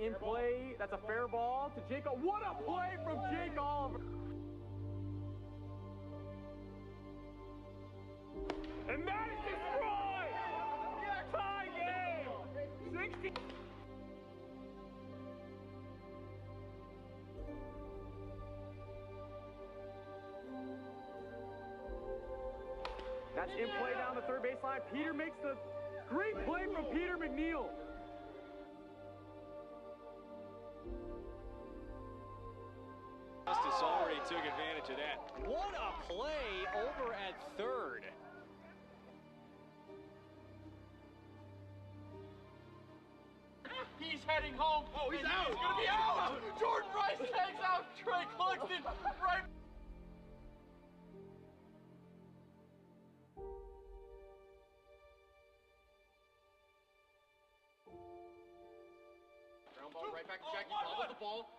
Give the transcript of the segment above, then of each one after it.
In play, that's a fair ball to Jake. What a play from Jake Oliver! And that is destroyed! Tie game! 60. That's in play down the third baseline. Peter makes the great play from Peter McNeil. Justice already took advantage of that. What a play over at third. He's heading home. Oh, he's out. He's going to be out. Jordan Rice takes out Trey Cluxton right. Ground ball right back to Jackie. Bobbles the ball.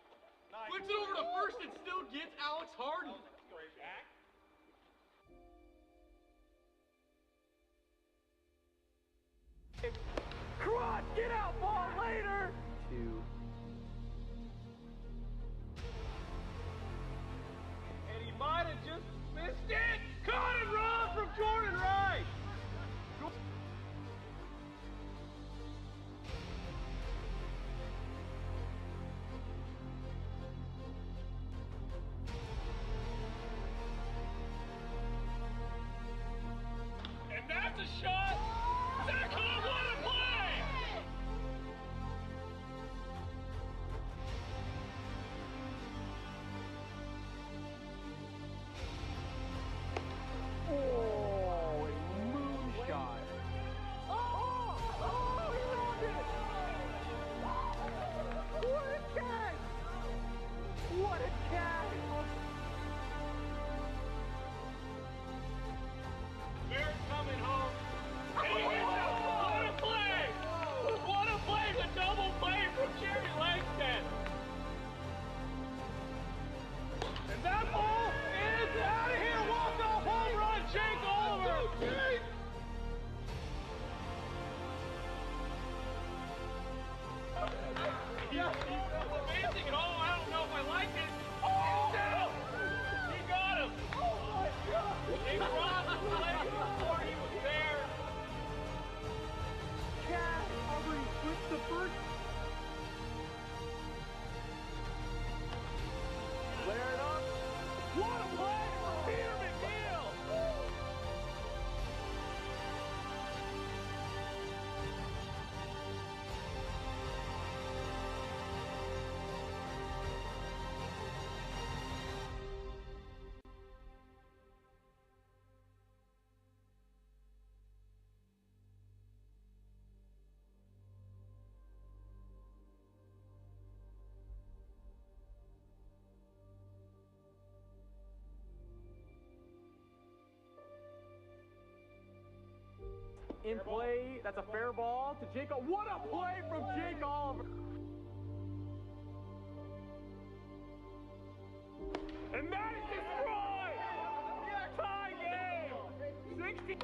Flips it over to first and still gets Alex Harden. Crotch, get out, ball later! 2. And he might have just missed it. Caught and run from Jordan Rice. And that's a shot. Cyclones, what a play! Oh, a moonshot. Oh, he robbed it! What a catch! What a catch! Barrett coming home. And he hits it. What a play! What a play! The double play from Jerry Langston. And that ball is out of here. Walk-off home run, Jake Oliver. He's advancing it all. I don't know if I like it. Oh! He got him. Oh my God! He crossed the play before he was there. Catch! Aubrey flips the first. Flare it up. What a play for Peter McNeil! In play, that's a fair ball to Jake. What a play from Jake Oliver! And that is destroyed! Tie game! 60.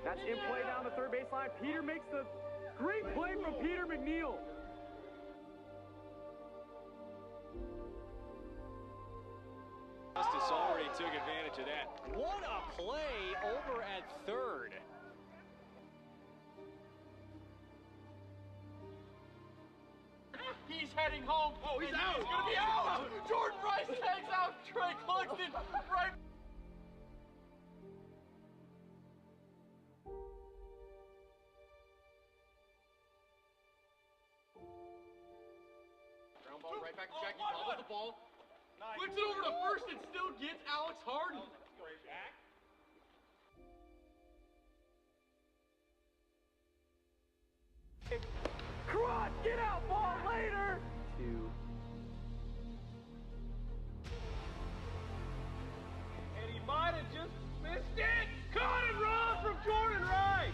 That's in play down the third baseline. Peter makes the great play from Peter McNeil. Justice already took advantage of that. What a play over at third. He's heading home. Oh, he's out. He's going to be out. Jordan Rice takes out Trey Cluxton right. Ground ball right back to Jackie. Bobbles the ball. Flips it over to first and still gets Alex Harden. Crotch, get out, ball later! 2. And he might have just missed it. Caught and run from Jordan Rice.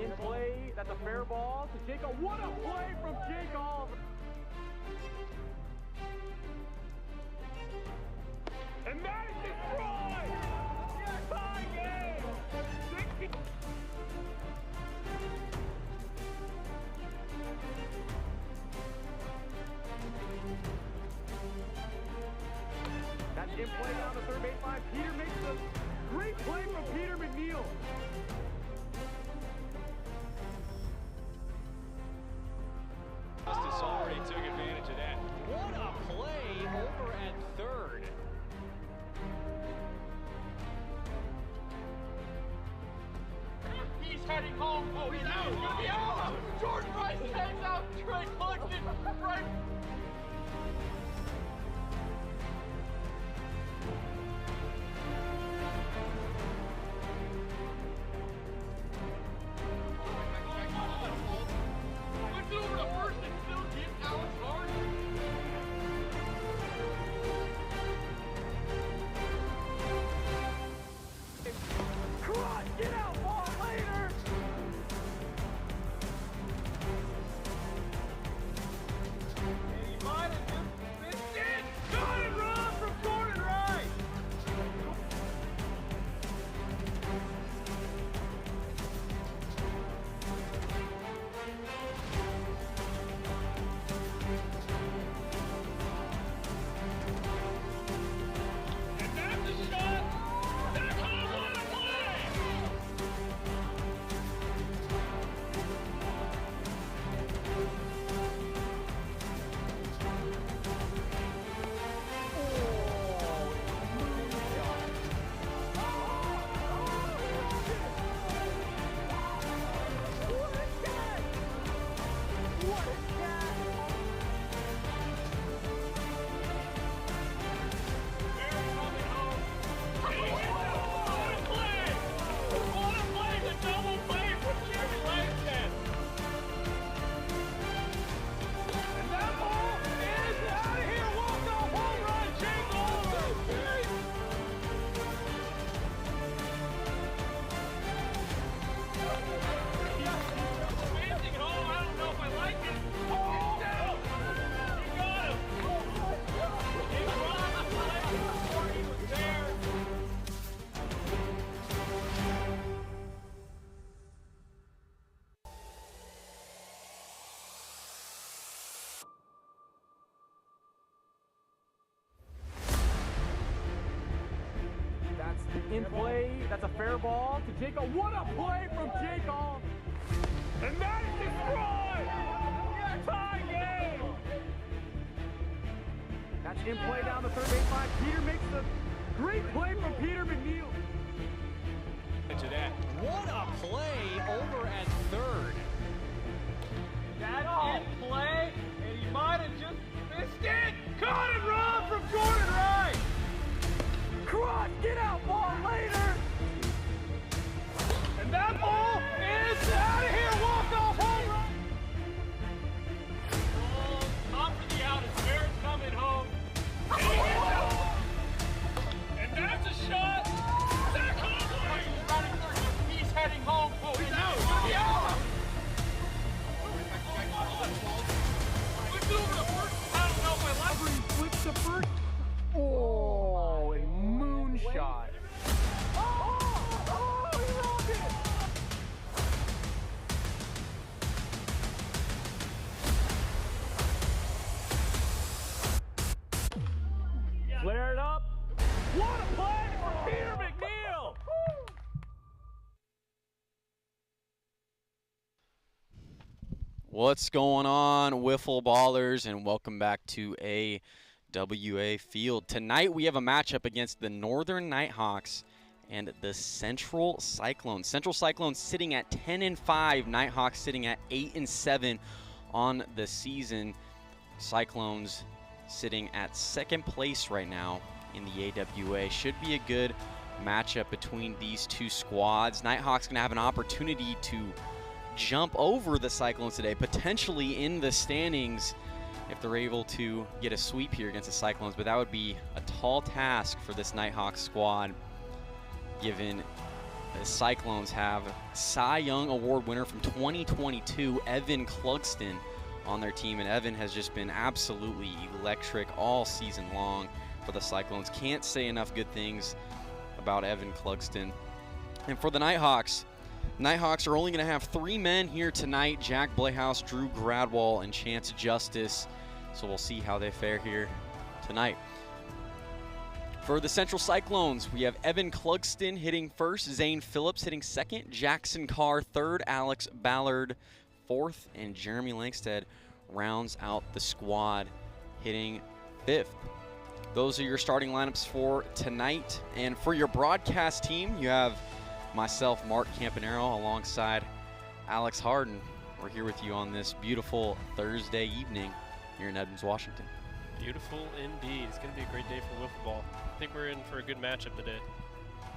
in play. That's a fair ball to Jacob. What a play from Jacob! And that is destroyed! Tie game! 60. That's in play down the third baseline. Peter makes the great play from Peter McNeil. Justice already took advantage of that. What a play over at third. He's heading home. Oh, he's out. He's gonna be out. Jordan Rice hangs out. Trey Cluxton right. Went over to first and still gets Alex Hart. Cross, get out, ball later! And he might have just missed it. Got it wrong from Jordan Rice. And that's a shot. That's a what a play. That's in play. That's a fair ball to Jacob. What a play from Jacob! And that is destroyed! Tie game! That's in play down the third baseline. Peter makes the great play from Peter McNeil. To that. What a play over at third. That's in play, and he might have just missed it. Caught it wrong from Jordan Rice. Cross, get out, ball later! And that ball is out of here. Walk off home run. Oh, top of the out as Barrett's coming home. And he hits it. And that's a shot. Zach Hoffman. He's running third. He's heading home. Oh, he's out. He's gonna be out. Flips it over to first. I don't know if I like it. Flips to first. Oh, and moonshot. Oh, he robbed it! Flare it up. What a play from Peter McNeil! What's going on, Wiffle Ballers, and welcome back to AWA Field. Tonight we have a matchup against the Northern Nighthawks and the Central Cyclones. Central Cyclones sitting at 10-5, Nighthawks sitting at 8-7 on the season. Cyclones sitting at second place right now in the AWA. Should be a good matchup between these two squads. Nighthawks gonna have an opportunity to jump over the Cyclones today, potentially in the standings if they're able to get a sweep here against the Cyclones, but that would be a tall task for this Nighthawks squad given the Cyclones have Cy Young Award winner from 2022, Evan Clugston, on their team. And Evan has just been absolutely electric all season long for the Cyclones. Can't say enough good things about Evan Clugston. And for the Nighthawks, Nighthawks are only going to have 3 men here tonight: Jack Blehouse, Drew Gradwall, and Chance Justice. So we'll see how they fare here tonight. For the Central Cyclones, we have Evan Clugston hitting first, Zane Phillips hitting second, Jackson Carr third, Alex Ballard fourth, and Jeremy Langstead rounds out the squad hitting fifth. Those are your starting lineups for tonight. And for your broadcast team, you have myself, Mark Campanero, alongside Alex Harden. We're here with you on this beautiful Thursday evening here in Edmonds, Washington. Beautiful indeed. It's going to be a great day for wiffle ball. I think we're in for a good matchup today.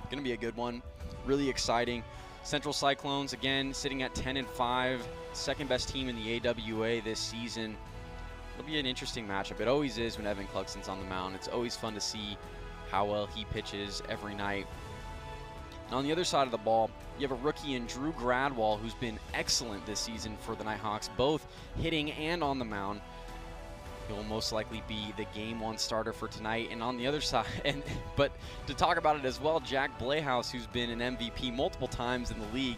Going to be a good one. Really exciting. Central Cyclones, again, sitting at 10-5, second best team in the AWA this season. It'll be an interesting matchup. It always is when Evan Clugston's on the mound. It's always fun to see how well he pitches every night. And on the other side of the ball, you have a rookie in Drew Gradwall, who's been excellent this season for the Nighthawks, both hitting and on the mound. He'll most likely be the game 1 starter for tonight. And on the other side, but to talk about it as well, Jack Blehouse, who's been an MVP multiple times in the league,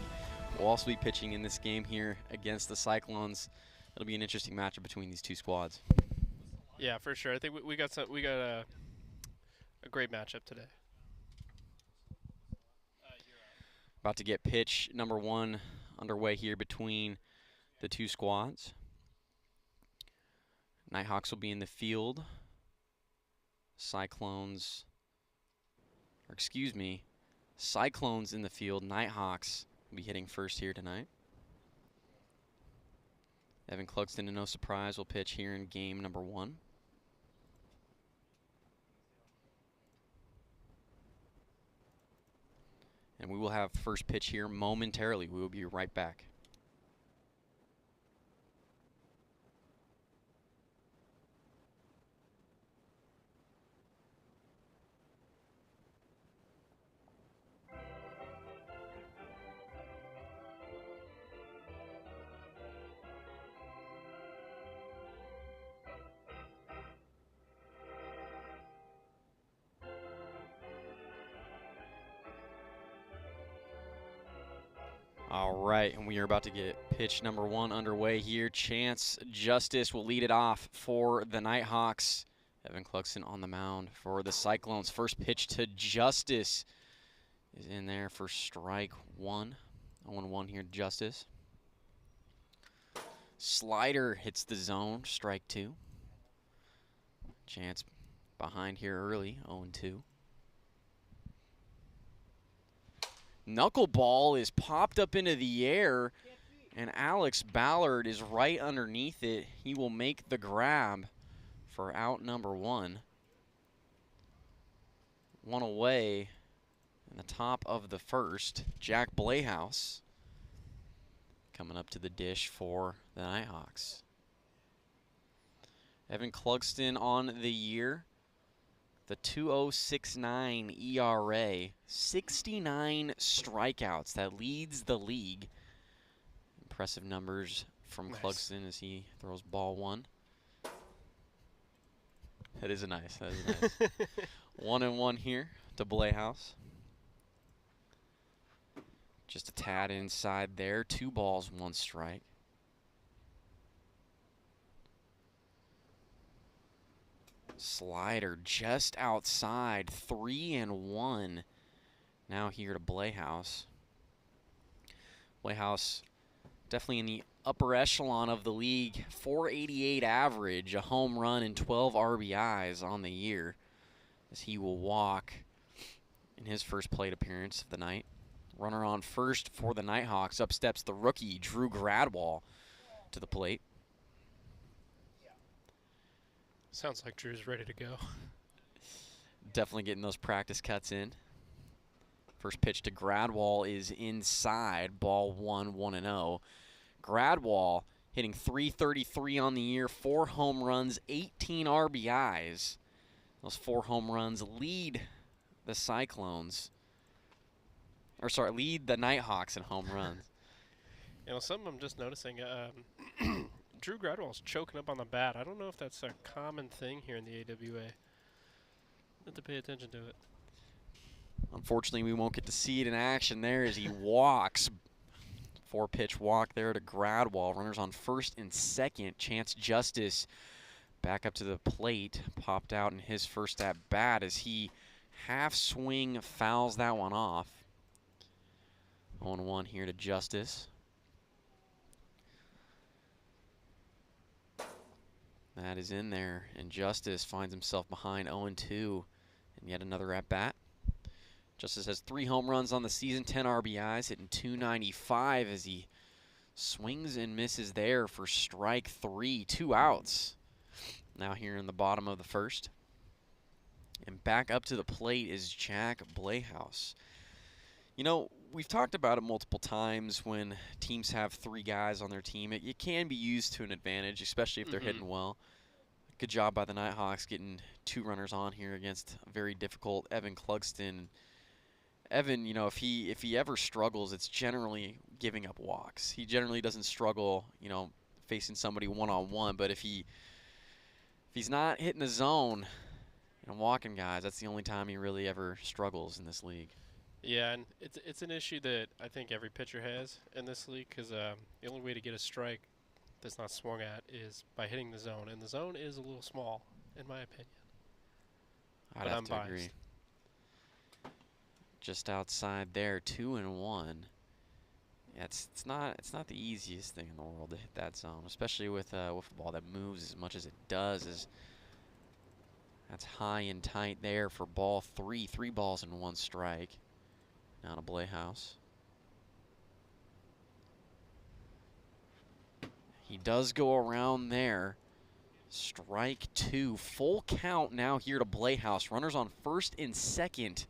will also be pitching in this game here against the Cyclones. It'll be an interesting matchup between these two squads. Yeah, for sure. I think we got a great matchup today. About to get pitch number 1 underway here between the two squads. Nighthawks will be in the field. Cyclones in the field. Nighthawks will be hitting first here tonight. Evan Clugston, to no surprise, will pitch here in game number 1. And we will have first pitch here momentarily. We will be right back. All right, and we are about to get pitch number 1 underway here. Chance Justice will lead it off for the Nighthawks. Evan Clugston on the mound for the Cyclones. First pitch to Justice is in there for strike 1. 0-1 here to Justice. Slider hits the zone, strike 2. Chance behind here early, 0-2. Knuckleball is popped up into the air, and Alex Ballard is right underneath it. He will make the grab for out number 1. 1 away in the top of the first. Jack Blehouse coming up to the dish for the Nighthawks. Evan Clugston on the year. The 2.069 ERA, 69 strikeouts. That leads the league. Impressive numbers from Clugston as he throws ball 1. That is nice. 1-1 here to Blehouse. Just a tad inside there. 2 balls, 1 strike. Slider just outside, 3-1. Now here to Blehouse. Blehouse definitely in the upper echelon of the league. 488 average, a home run, and 12 RBIs on the year, as he will walk in his first plate appearance of the night. Runner on first for the Nighthawks. Up steps the rookie, Drew Gradwall, to the plate. Sounds like Drew's ready to go. Definitely getting those practice cuts in. First pitch to Gradwall is inside. Ball 1, 1-0. Gradwall hitting .333 on the year, 4 home runs, 18 RBIs. Those 4 home runs lead the Cyclones or sorry, lead the Nighthawks in home runs. You know, something I'm just noticing. Drew Gradwell's choking up on the bat. I don't know if that's a common thing here in the AWA. Have to pay attention to it. Unfortunately, we won't get to see it in action there as he walks. 4-pitch walk there to Gradwell. Runners on first and second. Chance Justice back up to the plate. Popped out in his first at bat as he half swing fouls that one off. 0-1 here to Justice. That is in there, and Justice finds himself behind 0-2 and yet another at bat. Justice has 3 home runs on the season, 10 RBIs, hitting .295 as he swings and misses there for strike 3, 2 outs. Now here in the bottom of the first. And back up to the plate is Jack Blehaus. You know, we've talked about it multiple times when teams have 3 guys on their team. It can be used to an advantage, especially if they're hitting well. Good job by the Nighthawks getting 2 runners on here against a very difficult Evan Clugston. Evan, you know, if he ever struggles, it's generally giving up walks. He generally doesn't struggle, you know, facing somebody one-on-one. But if he's not hitting the zone and walking guys, that's the only time he really ever struggles in this league. Yeah, and it's an issue that I think every pitcher has in this league because the only way to get a strike that's not swung at is by hitting the zone, and the zone is a little small, in my opinion. I'd have to agree. Just outside there, 2-1. Yeah, it's not the easiest thing in the world to hit that zone, especially with a ball that moves as much as it does. That's high and tight there for ball 3. 3 balls and 1 strike. Now to Blehaus. He does go around there. Strike 2. Full count now here to Blehaus. Runners on first and second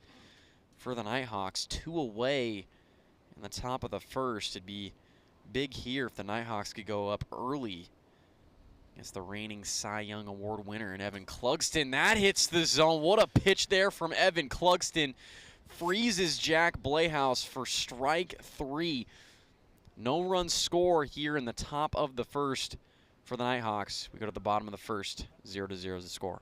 for the Nighthawks. 2 away in the top of the first. It'd be big here if the Nighthawks could go up early against the reigning Cy Young Award winner in Evan Clugston. That hits the zone. What a pitch there from Evan Clugston. Freezes Jack Blehaus for strike 3. No run score here in the top of the first for the Nighthawks. We go to the bottom of the first. 0-0 is the score.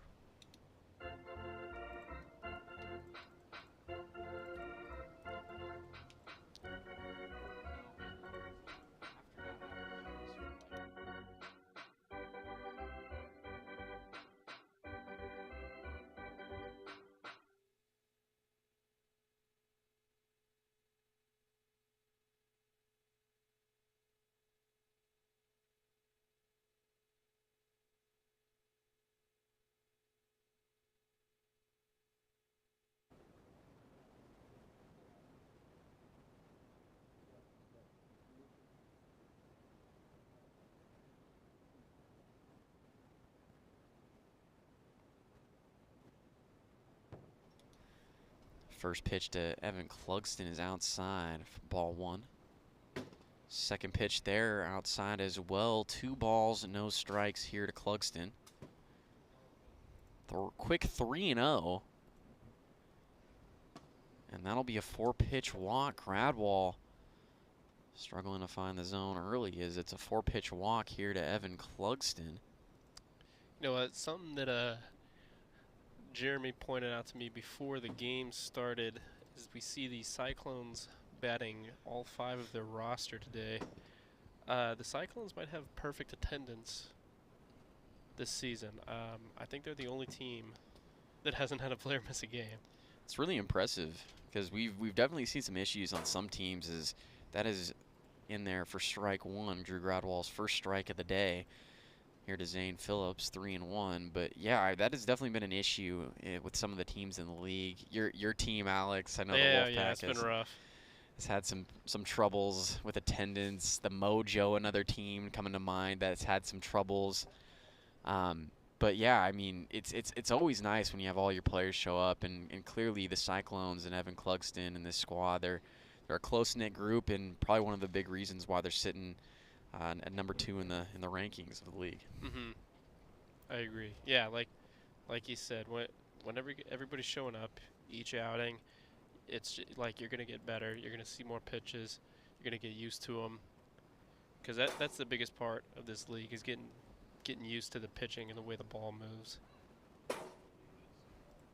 First pitch to Evan Clugston is outside for ball 1. Second pitch there outside as well. 2 balls, no strikes here to Clugston. Quick 3-0. And that'll be a 4-pitch walk. Gradwell struggling to find the zone early as it's a 4-pitch walk here to Evan Clugston. You know, it's something that Jeremy pointed out to me before the game started is we see the Cyclones batting all 5 of their roster today. The Cyclones might have perfect attendance this season. I think they're the only team that hasn't had a player miss a game. It's really impressive because we've definitely seen some issues on some teams. That is in there for strike 1, Drew Gradwell's first strike of the day. Here to Zane Phillips, 3-1. But yeah, that has definitely been an issue with some of the teams in the league. Your team, Alex, I know the Wolfpack it's been rough. Has had some troubles with attendance. The Mojo, another team coming to mind that's had some troubles. But yeah, I mean, it's always nice when you have all your players show up, and clearly the Cyclones and Evan Clugston and this squad, they're a close-knit group, and probably one of the big reasons why they're sitting at number 2 in the rankings of the league. I agree. Yeah, like you said, whenever everybody's showing up each outing, it's like you're going to get better. You're going to see more pitches. You're going to get used to them. Because that's the biggest part of this league is getting used to the pitching and the way the ball moves.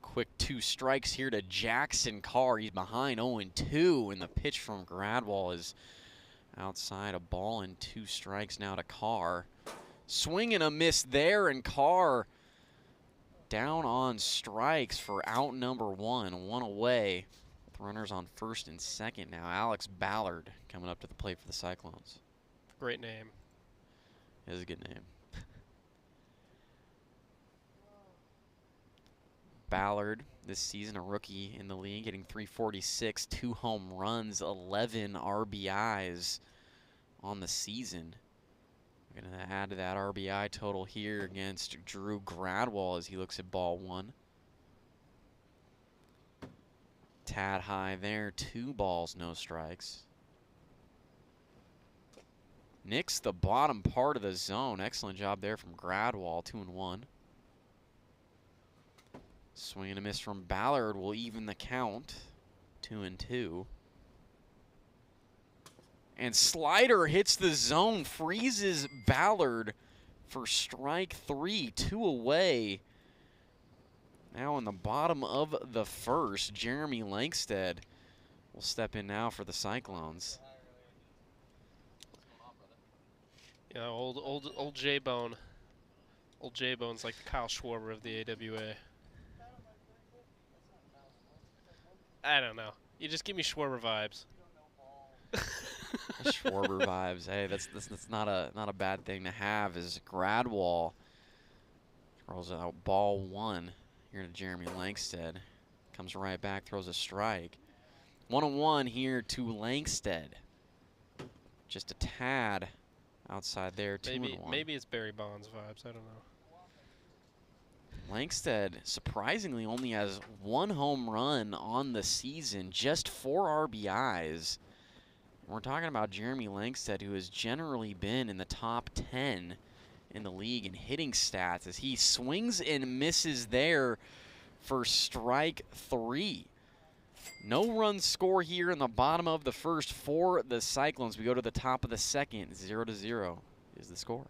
Quick 2 strikes here to Jackson Carr. He's behind 0-2, and the pitch from Gradwall is outside. A ball and 2 strikes now to Carr. Swing and a miss there, and Carr down on strikes for out number 1. 1 away with runners on first and second now. Alex Ballard coming up to the plate for the Cyclones. Great name. It is a good name. Ballard, this season a rookie in the league, hitting .346, 2 home runs, 11 RBIs on the season. We're going to add to that RBI total here against Drew Gradwall as he looks at ball 1. Tad high there, 2 balls, no strikes. Nicks the bottom part of the zone. Excellent job there from Gradwall, 2-1. Swing and a miss from Ballard will even the count, 2-2. And slider hits the zone, freezes Ballard for strike 3, 2 away. Now in the bottom of the first, Jeremy Lankstead will step in now for the Cyclones. Yeah, old J-Bone. Old J-Bone's like the Kyle Schwarber of the AWA. I don't know. You just give me Schwarber vibes. Schwarber vibes. Hey, that's not a bad thing to have. As Gradwall throws out ball 1 here to Jeremy Lankstead. Comes right back, throws a strike. 1-1 here to Lankstead. Just a tad outside there, 2-1. Maybe it's Barry Bonds vibes. I don't know. Lankstead surprisingly only has 1 home run on the season, just 4 RBIs. We're talking about Jeremy Lankstead, who has generally been in the top 10 in the league in hitting stats, as he swings and misses there for strike 3. No run score here in the bottom of the first for the Cyclones. We go to the top of the second, 0-0 is the score.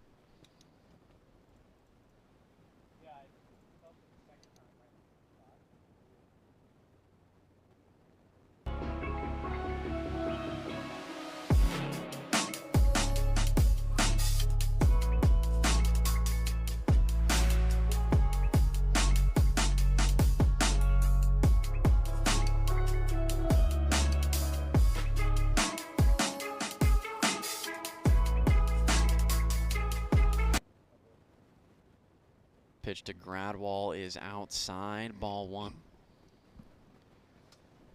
Pitch to Gradwall is outside, ball 1.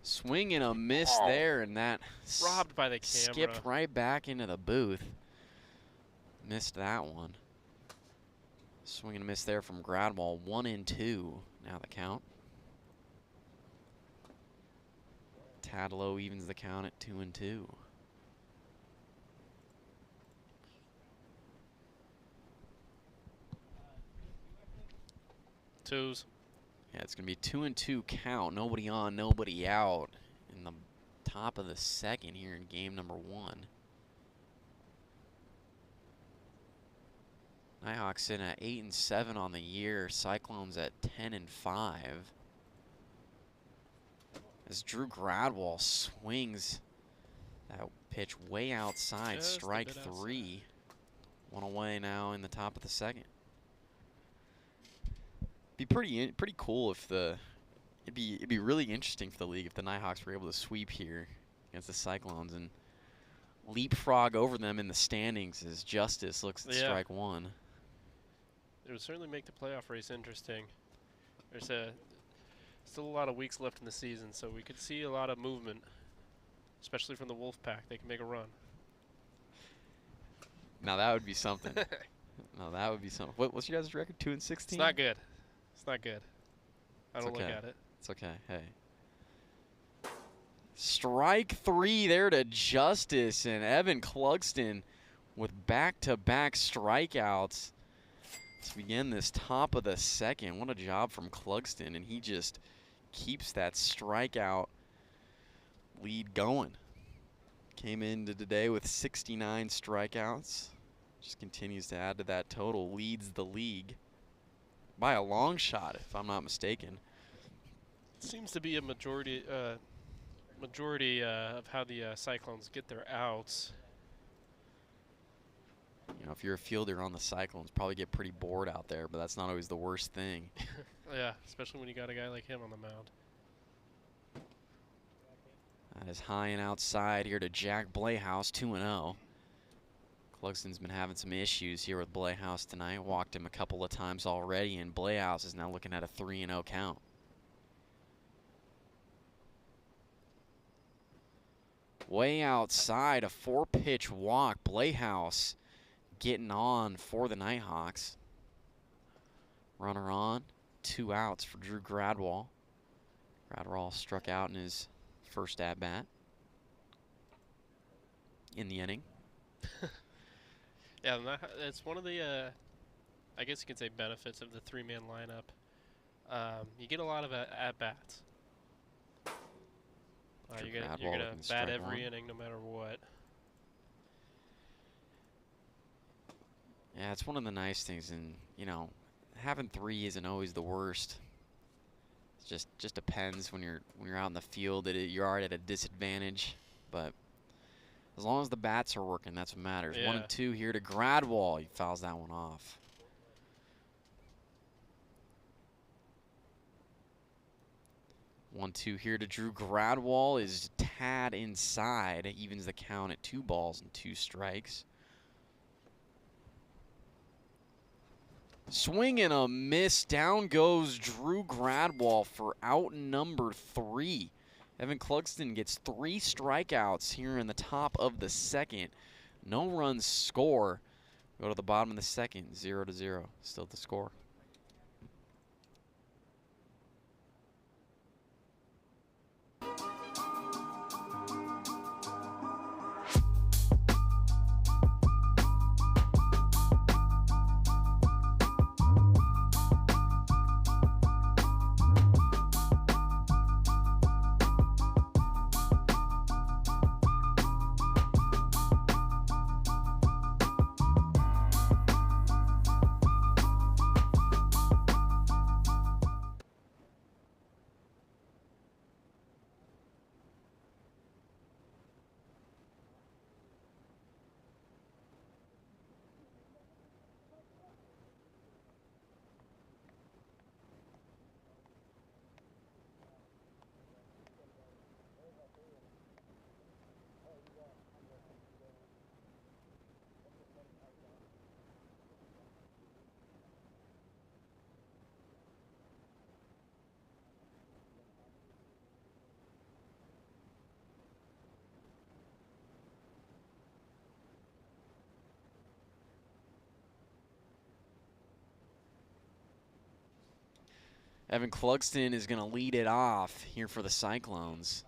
Swing and a miss there, and that robbed by the camera. Skipped right back into the booth. Missed that one. Swing and a miss there from Gradwall, 1-2. Now the count. Tadlow evens the count at 2-2. Twos. Yeah, it's going to be 2-2 count. Nobody on, nobody out in the top of the second here in game number 1. Nighthawks sitting at 8-7 on the year. Cyclones at 10-5. As Drew Gradwall swings that pitch way outside, Just strike 3. 1 away now in the top of the second. Be pretty cool if it'd be really interesting for the league if the Nighthawks were able to sweep here against the Cyclones and leapfrog over them in the standings as Justice looks at strike 1. It would certainly make the playoff race interesting. There's still a lot of weeks left in the season, so we could see a lot of movement, especially from the Wolfpack. They can make a run. Now that would be something. No, that would be something. What's your guys' record? 2-16? It's not good. It's not good. I don't okay. look at it. It's okay. Hey. Strike 3 there to Justice, and Evan Clugston with back-to-back strikeouts to begin this top of the second. What a job from Clugston, and he just keeps that strikeout lead going. Came into today with 69 strikeouts. Just continues to add to that total. Leads the league by a long shot, if I'm not mistaken. Seems to be a majority of how the Cyclones get their outs. You know, if you're a fielder on the Cyclones, probably get pretty bored out there, but that's not always the worst thing. Yeah, especially when you got a guy like him on the mound. That is high and outside here to Jack Blayhouse, 2-0. Clugston's been having some issues here with Blayhouse tonight. Walked him a couple of times already, and Blayhouse is now looking at a 3-0 count. Way outside, a 4-pitch walk. Blayhouse getting on for the Nighthawks. Runner on, 2 outs for Drew Gradwall. Gradwall struck out in his first at-bat in the inning. Yeah, that's one of the, I guess you could say, benefits of the 3-man lineup. You get a lot of at-bats. You're going to bat every inning no matter what. Yeah, it's one of the nice things, and you know, having 3 isn't always the worst. It just depends when you're out in the field. You're already at a disadvantage, but as long as the bats are working, that's what matters. Yeah. 1 and 2 here to Gradwall. He fouls that one off. One, 2 here to Drew Gradwall is a tad inside. Evens the count at 2 balls and 2 strikes. Swing and a miss. Down goes Drew Gradwall for out number 3. Evan Clugston gets 3 strikeouts here in the top of the second. No runs score. Go to the bottom of the second, 0-0. Still the score. Evan Clugston is going to lead it off here for the Cyclones.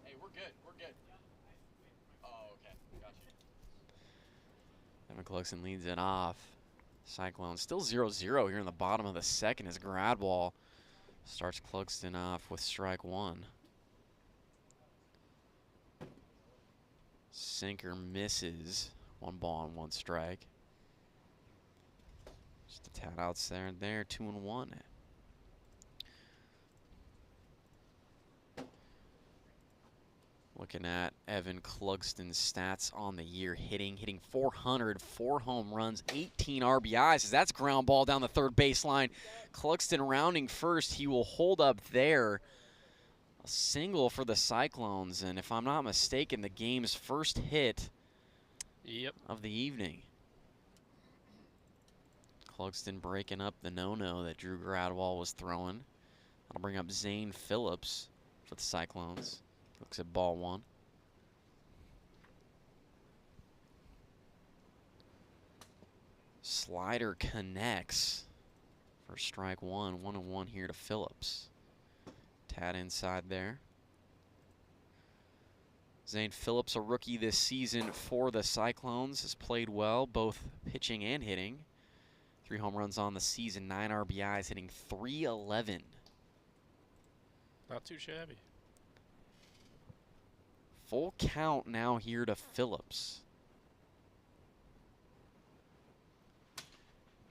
Hey, we're good. We're good. Oh, okay. Gotcha. Evan Clugston leads it off. Cyclones still 0-0 here in the bottom of the second as Gradwall starts Clugston off with strike 1. Sinker misses. 1 ball and 1 strike. Just a tad outs there and there, 2-1. Looking at Evan Clugston's stats on the year, hitting 400, 4 home runs, 18 RBIs. As that's ground ball down the third baseline. Clugston rounding first. He will hold up there. A single for the Cyclones, and if I'm not mistaken, the game's first hit of the evening. Clugston breaking up the no-no that Drew Gradwall was throwing. That'll bring up Zane Phillips for the Cyclones. Looks at ball 1. Slider connects for strike 1. 1-1 here to Phillips. Tad inside there. Zane Phillips, a rookie this season for the Cyclones, has played well, both pitching and hitting. 3 home runs on the season, 9 RBIs, hitting .311. Not too shabby. Full count now here to Phillips.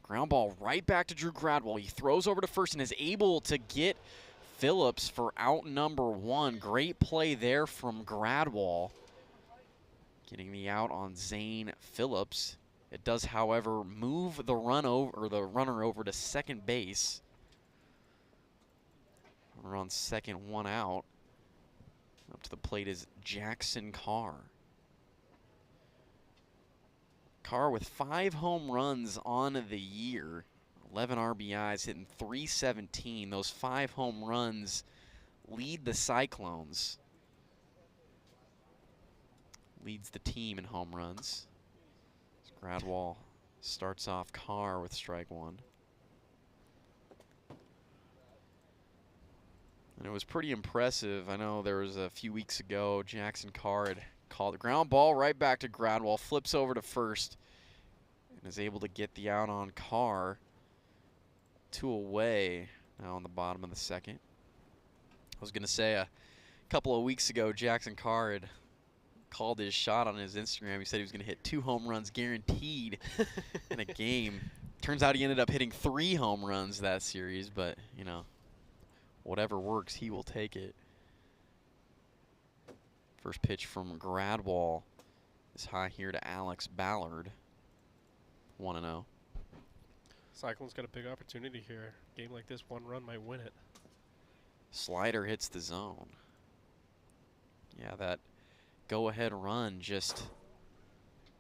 Ground ball right back to Drew Gradwell. He throws over to first and is able to get Phillips for out number 1. Great play there from Gradwell. Getting the out on Zane Phillips. It does, however, move the runner over to second base. We're on second, 1 out. Up to the plate is Jackson Carr. Carr with 5 home runs on the year. 11 RBIs, hitting .317. Those 5 home runs lead the Cyclones. Leads the team in home runs. Gradwell starts off Carr with strike 1. And it was pretty impressive. I know there was a few weeks ago, Jackson Carr had called the ground ball right back to Gradwell, flips over to first, and is able to get the out on Carr. 2 away now on the bottom of the second. I was going to say a couple of weeks ago, Jackson Carr had called his shot on his Instagram. He said he was going to hit 2 home runs guaranteed in a game. Turns out he ended up hitting 3 home runs that series, but, you know, whatever works, he will take it. First pitch from Gradwell is high here to Alex Ballard. 1-0. Cyclones got a big opportunity here. Game like this, 1 run might win it. Slider hits the zone. Yeah, that go-ahead run just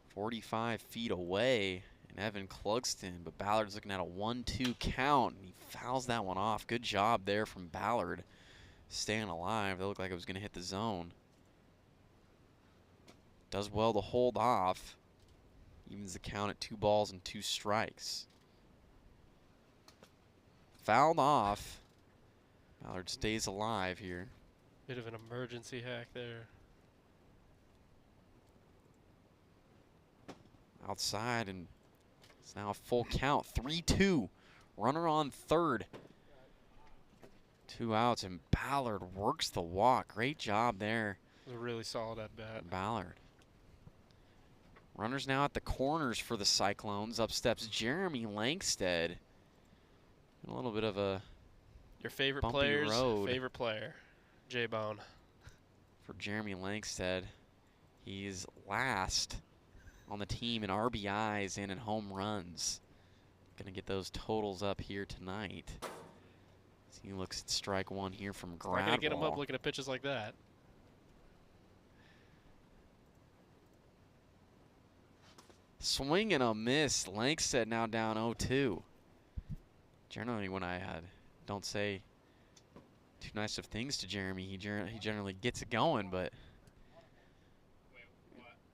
45 feet away, and Evan Clugston, but Ballard's looking at a 1-2 count, and he fouls that one off. Good job there from Ballard, staying alive. That looked like it was going to hit the zone. Does well to hold off. Evens the count at 2 balls and 2 strikes. Fouled off. Ballard stays alive here. Bit of an emergency hack there. Outside, and it's now a full count. 3-2. Runner on third. 2 outs, and Ballard works the walk. Great job there. It was a really solid at bat. Ballard. Runners now at the corners for the Cyclones. Up steps Jeremy Langstead. A little bit of a Your favorite bumpy player's road favorite player, J-Bone. for Jeremy Langstead. He's last on the team in RBIs and in home runs. Gonna get those totals up here tonight. As he looks at strike 1 here from Gradwell. Not gonna get him up looking at pitches like that. Swing and a miss. Langstead now down 0-2. Generally, when I don't say too nice of things to Jeremy, he generally gets it going, but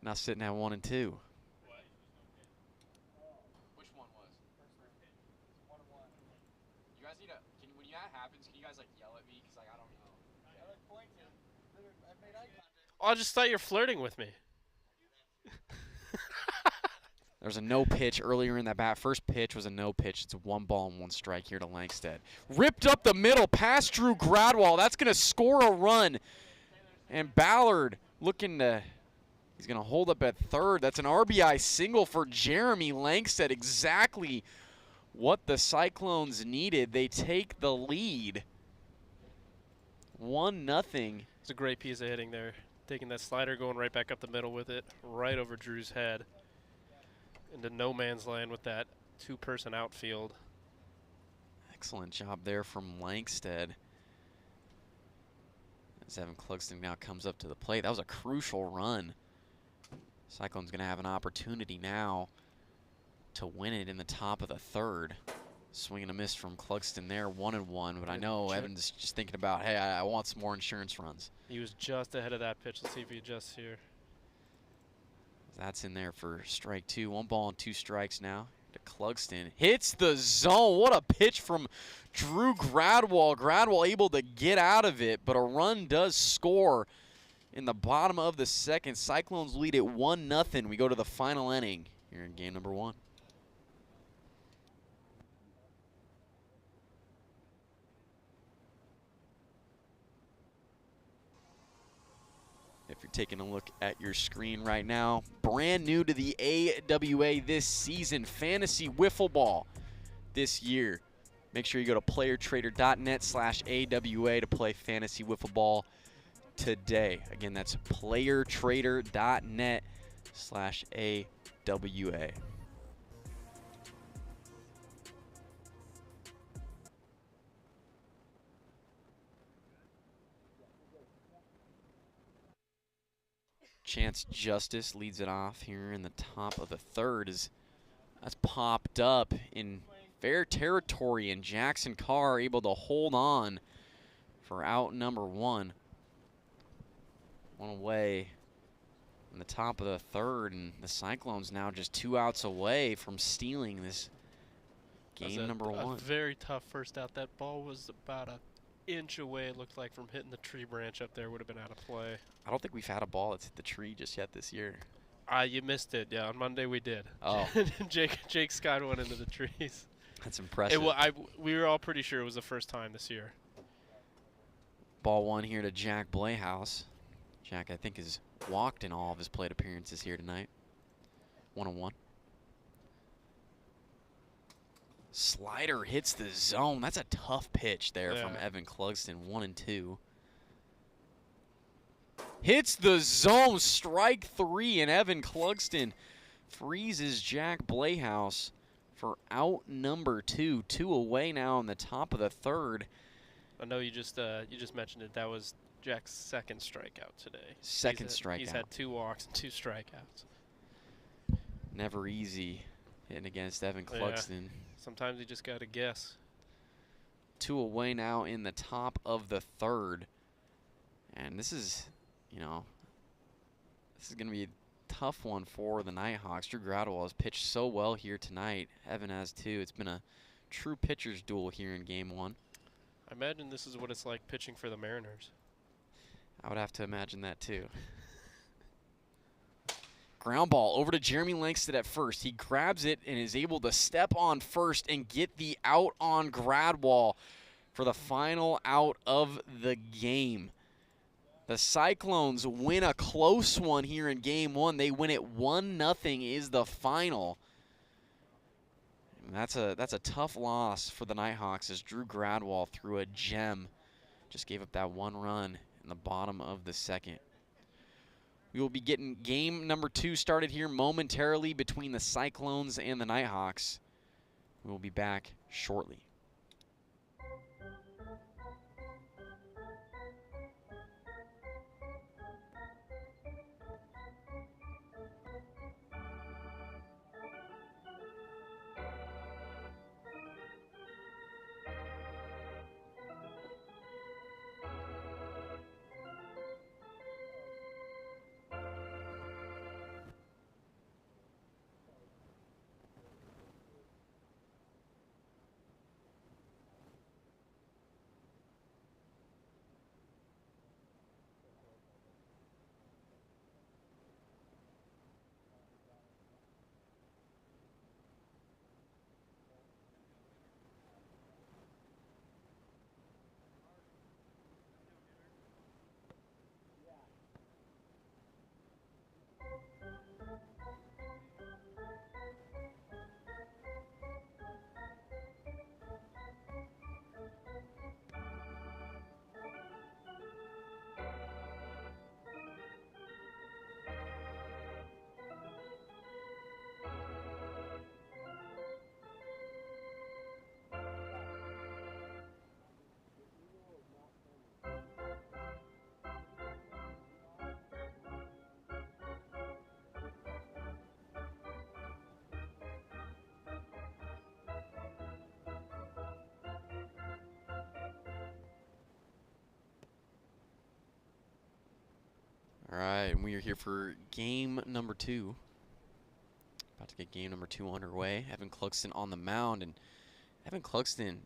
now sitting at 1-2. Which one was? You guys need to, when that happens, can you guys like yell at me? Because like, I don't know. Oh, I just thought you were flirting with me. There's a no pitch earlier in that bat. First pitch was a no pitch. It's a 1 ball and 1 strike here to Langstead. Ripped up the middle past Drew Gradwell. That's going to score a run. And Ballard looking to, he's going to hold up at third. That's an RBI single for Jeremy Langstead. Exactly what the Cyclones needed. They take the lead. 1-0. It's a great piece of hitting there. Taking that slider, going right back up the middle with it, right over Drew's head. Into no man's land with that 2-person outfield. Excellent job there from Langstead. As Evan Clugston now comes up to the plate. That was a crucial run. Cyclone's going to have an opportunity now to win it in the top of the third. Swing and a miss from Clugston there, 1-1. But I know Evan's just thinking about, hey, I want some more insurance runs. He was just ahead of that pitch. Let's see if he adjusts here. That's in there for strike 2. 1 ball and 2 strikes now to Clugston. Hits the zone. What a pitch from Drew Gradwell. Gradwell able to get out of it, but a run does score in the bottom of the second. Cyclones lead at 1-0. We go to the final inning here in game number 1. If you're taking a look at your screen right now. Brand new to the AWA this season, Fantasy Wiffle Ball this year. Make sure you go to playertrader.net/AWA to play Fantasy Wiffle Ball today. Again, that's playertrader.net/AWA. Chance Justice leads it off here in the top of the third as that's popped up in fair territory, and Jackson Carr able to hold on for out number one. One away in the top of the third, and the Cyclones now just 2 outs away from stealing this game number one. A very tough first out. That ball was about an inch away, it looked like, from hitting the tree branch up there. Would have been out of play. I don't think we've had a ball that's hit the tree just yet this year. You missed it. Yeah, on Monday we did. Oh. Jake skied one into the trees. That's impressive. We were all pretty sure it was the first time this year. Ball one here to Jack Blayhouse. Jack, I think, has walked in all of his plate appearances here tonight. 1-1. Slider hits the zone. That's a tough pitch there from Evan Clugston. 1-2. Hits the zone. Strike three, and Evan Clugston freezes Jack Blayhouse for out number two. 2 away now in the top of the third. I know you just mentioned it. That was Jack's second strikeout today. Second strikeout. He's had 2 walks and 2 strikeouts. Never easy hitting against Evan Clugston. Yeah. Sometimes you just got to guess. 2 away now in the top of the third. And this is, this is going to be a tough one for the Nighthawks. Drew Gradwell has pitched so well here tonight. Evan has too. It's been a true pitcher's duel here in game one. I imagine this is what it's like pitching for the Mariners. I would have to imagine that too. Ground ball over to Jeremy Langston at first. He grabs it and is able to step on first and get the out on Gradwell for the final out of the game. The Cyclones win a close one here in game one. They win it 1-0 is the final. And that's a tough loss for the Nighthawks as Drew Gradwell threw a gem. Just gave up that 1 run in the bottom of the second. We will be getting game number 2 started here momentarily between the Cyclones and the Nighthawks. We will be back shortly. All right, and we are here for game number 2. About to get game number 2 underway. Evan Clugston on the mound, and Evan Clugston,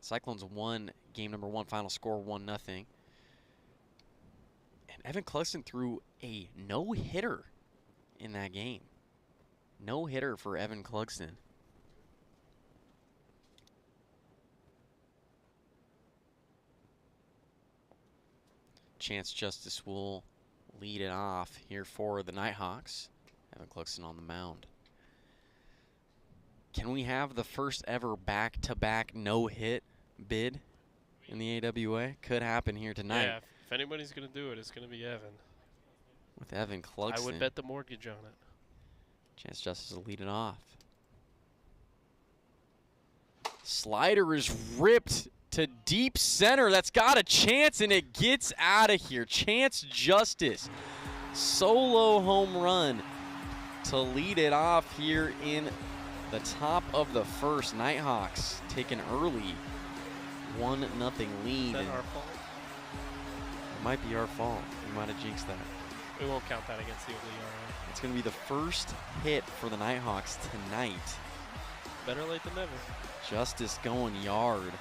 Cyclones won game number 1, final score 1-0. And Evan Clugston threw a no-hitter in that game. No-hitter for Evan Clugston. Chance Justice will lead it off here for the Nighthawks. Evan Cluxton on the mound. Can we have the first ever back-to-back no-hit bid in the AWA? Could happen here tonight. Yeah, if anybody's going to do it, it's going to be Evan. With Evan Cluxton. I would bet the mortgage on it. Chance Justice to lead it off. Slider is ripped to deep center. That's got a chance, and it gets out of here. Chance Justice, solo home run to lead it off here in the top of the first. Nighthawks take an early 1-0 lead. Is that our fault? It might be our fault. We might have jinxed that. We won't count that against the ERA. It's going to be the first hit for the Nighthawks tonight. Better late than never. Justice going yard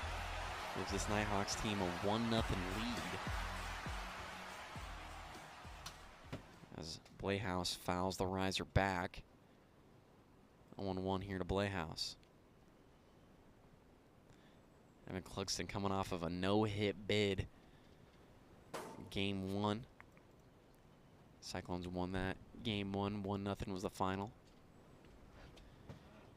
gives this Nighthawks team a 1-0 lead. As Blayhouse fouls the riser back. 0-1 here to Blayhouse. Evan Cluxton coming off of a no-hit bid. Game 1. Cyclones won that. Game 1, 1-0 was the final.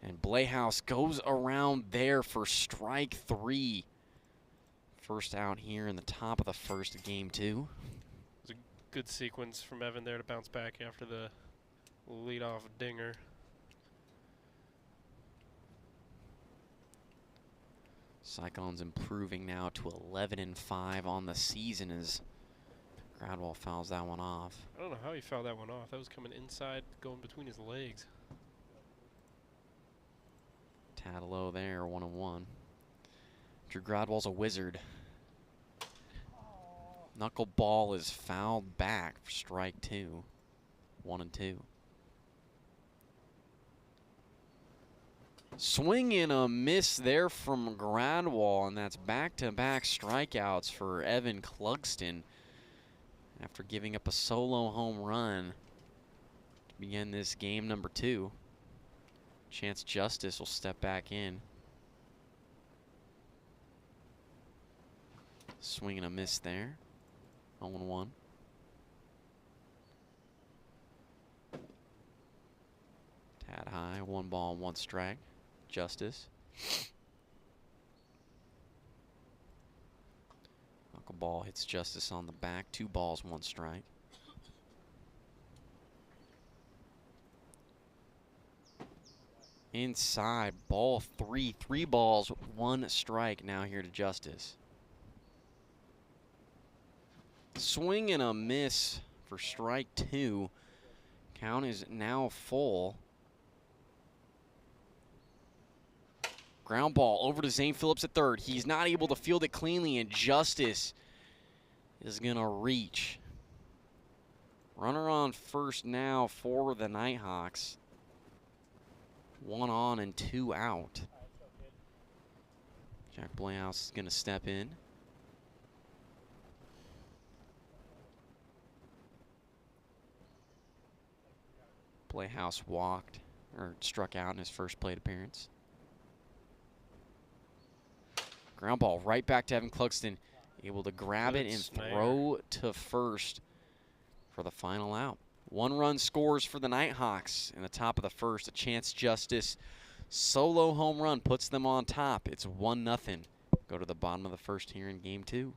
And Blayhouse goes around there for strike 3. First out here in the top of the first of game 2. It was a good sequence from Evan there to bounce back after the leadoff dinger. Cyclones improving now to 11-5 on the season as Gradwell fouls that one off. I don't know how he fouled that one off. That was coming inside, going between his legs. Tad low there, 1-1. Drew Gradwell's a wizard. Knuckleball is fouled back for strike 2. 1-2. Swing and a miss there from Gradwell, and that's back-to-back strikeouts for Evan Cluxton after giving up a solo home run to begin this game number 2. Chance Justice will step back in. Swing and a miss there. 0-1. Tad high, 1 ball, 1 strike. Justice. Knuckleball hits Justice on the back. 2 balls, 1 strike. Inside, ball 3. 3 balls, 1 strike now here to Justice. Swing and a miss for strike 2. Count is now full. Ground ball over to Zane Phillips at third. He's not able to field it cleanly, and Justice is going to reach. Runner on first now for the Nighthawks. 1 on and 2 out. Jack Blayhouse is going to step in. Blayhouse walked, or struck out in his first plate appearance. Ground ball right back to Evan Cluxton. Able to grab it and throw to first for the final out. 1 run scores for the Nighthawks in the top of the first. A Chance Justice solo home run puts them on top. It's 1-0. Go to the bottom of the first here in game 2.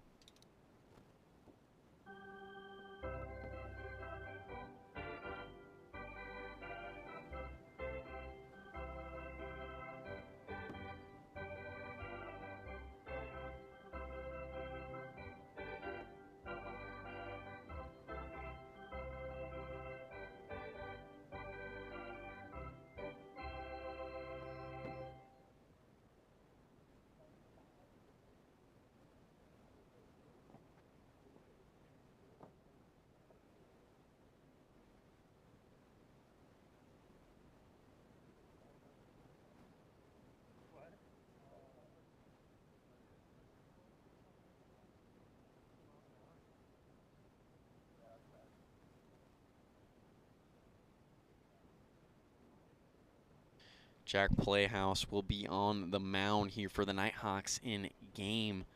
Jack Blayhouse will be on the mound here for the Nighthawks in game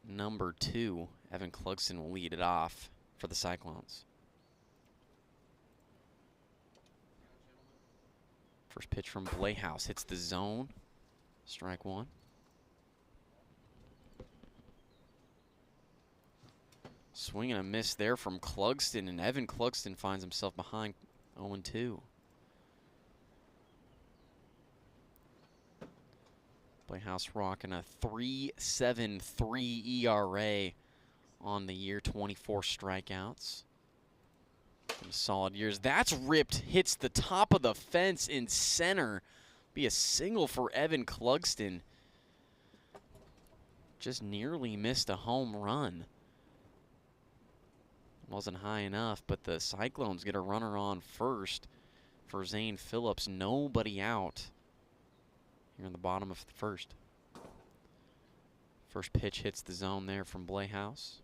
number 2. Evan Cluxton will lead it off. for the Cyclones. First pitch from Playhouse hits the zone. Strike one. Swing and a miss there from Clugston, and Evan Clugston finds himself behind 0-2. Playhouse rocking a 3.73 ERA on the year, 24 strikeouts. Some solid years. That's ripped, hits the top of the fence in center. Be a single for Evan Clugston. Just nearly missed a home run. Wasn't high enough, but the Cyclones get a runner on first for Zane Phillips. Nobody out here in the bottom of the first. First pitch hits the zone there from Playhouse.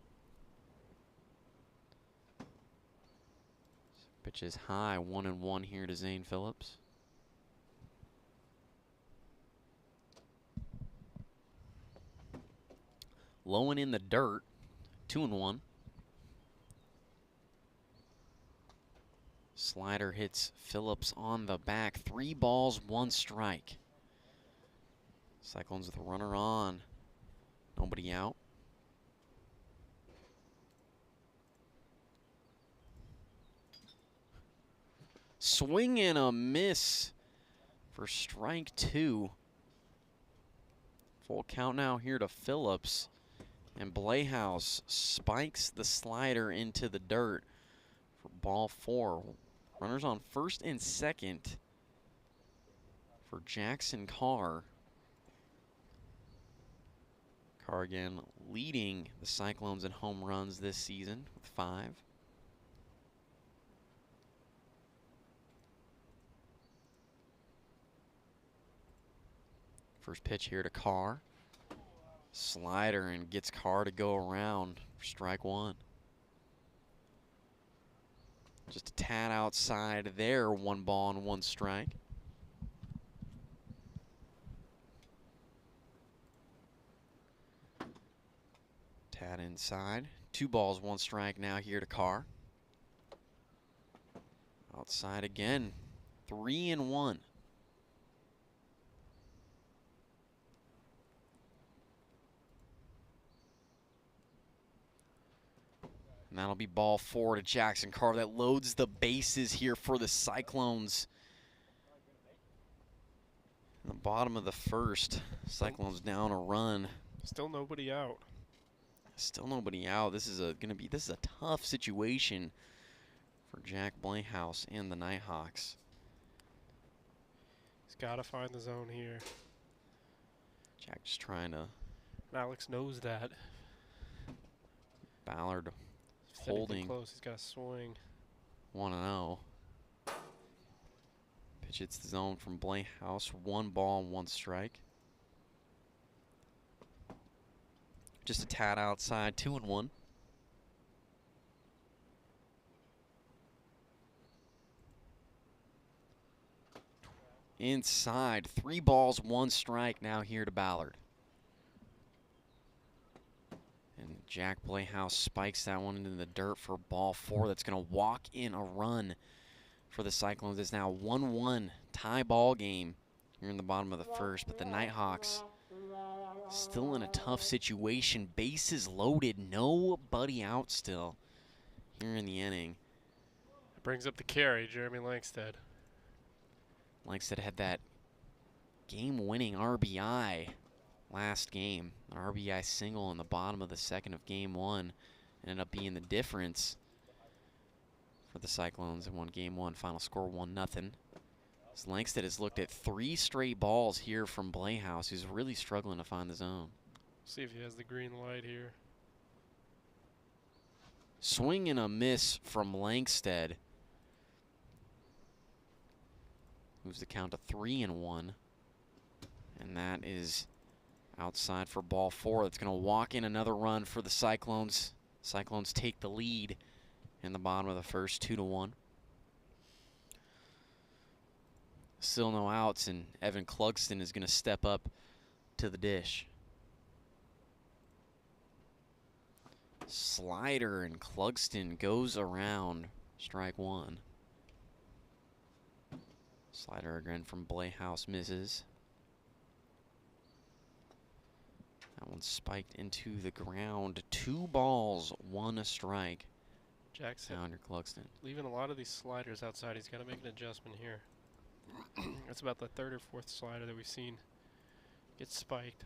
Pitch is high, 1-1 here to Zane Phillips. Low and in the dirt, 2-1. Slider hits Phillips on the back. 3 balls, 1 strike. Cyclones with a runner on. Nobody out. Swing and a miss for strike 2. Full count now here to Phillips. And Playhouse spikes the slider into the dirt for ball 4. Runners on first and second for Jackson Carr. Carr again leading the Cyclones in home runs this season with 5. First pitch here to Carr. Slider and gets Carr to go around for strike 1. Just a tad outside there, 1 ball and 1 strike. Tad inside. 2 balls, 1 strike now here to Carr. Outside again. 3-1. And that'll be ball 4 to Jackson Carr. That loads the bases here for the Cyclones. In the bottom of the first, Cyclones down a run. Still nobody out. Still nobody out. This is a tough situation for Jack Playhouse and the Nighthawks. He's got to find the zone here. Jack just trying to. Alex knows that. Ballard If anything holding. close, he's got to swing. 1-0. Pitch hits the zone from Playhouse. 1 ball and 1 strike. Just a tad outside, 2-1. Inside, 3 balls, 1 strike now here to Ballard. And Jack Playhouse spikes that one into the dirt for ball 4. That's going to walk in a run for the Cyclones. It's now 1-1 tie ball game here in the bottom of the first, but the Nighthawks still in a tough situation. Bases loaded, nobody out still here in the inning. It brings up the carry, Jeremy Langstead. Langstead had that game-winning RBI last game. An RBI single in the bottom of the second of game 1. Ended up being the difference for the Cyclones and won game 1. Final score 1-0. As Langstead has looked at 3 straight balls here from Playhouse, who's really struggling to find the zone. See if he has the green light here. Swing and a miss from Langstead. Moves the count to 3-1. And that is outside for ball 4. That's going to walk in another run for the Cyclones. Cyclones take the lead in the bottom of the first, 2-1. Still no outs, and Evan Clugston is going to step up to the dish. Slider and Clugston goes around. Strike one. Slider again from Playhouse misses. That one spiked into the ground. 2 balls, 1 strike. Jackson Under Clugston. leaving a lot of these sliders outside. He's got to make an adjustment here. That's about the 3rd or 4th slider that we've seen get spiked.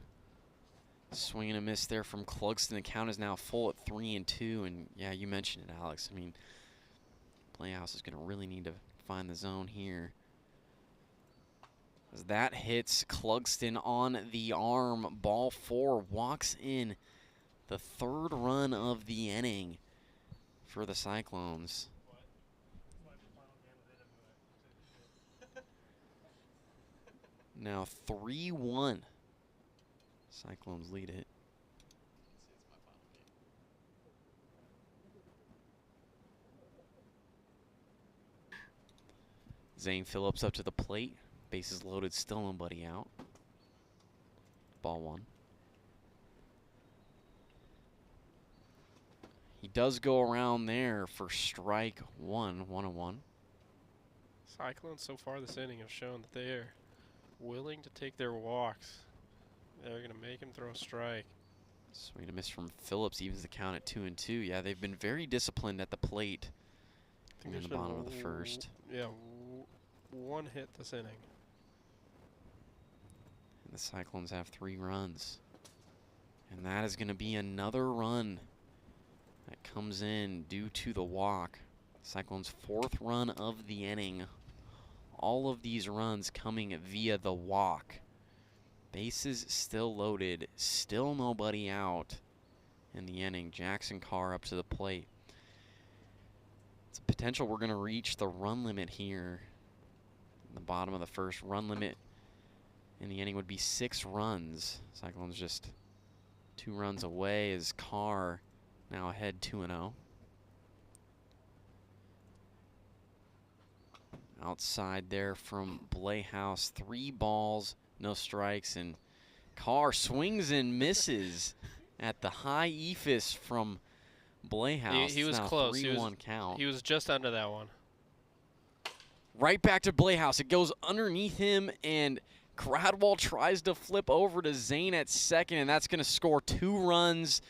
Swing and a miss there from Clugston. The count is now full at 3-2. And yeah, you mentioned it, Alex. I mean, Playhouse is going to really need to find the zone here. As that hits Clugston on the arm. Ball 4 walks in the 3rd run of the inning for the Cyclones. Now 3-1. Cyclones lead it. Zane Phillips up to the plate. Bases loaded, still nobody out. Ball 1. He does go around there for strike 1, 1-1. Cyclones so far this inning have shown that they are willing to take their walks. They're going to make him throw a strike. Swing and a miss from Phillips, evens the count at 2-2. Yeah, they've been very disciplined at the plate. I think In the bottom of the first. Yeah, 1 hit this inning. And the Cyclones have 3 runs. And that is going to be another run that comes in due to the walk. Cyclones' 4th run of the inning. All of these runs coming via the walk. Bases still loaded, still nobody out in the inning. Jackson Carr up to the plate. It's a potential we're going to reach the run limit here. In the bottom of the first, run limit in the inning would be 6 runs. Cyclones just 2 runs away as Carr now ahead 2-0. Outside there from Playhouse, 3 balls, no strikes, and Carr swings and misses at the high eephus from Playhouse. He was now close. 3-1 count. He was just under that one. Right back to Playhouse. It goes underneath him, and Gradwall tries to flip over to Zane at second, and that's going to score 2 runs.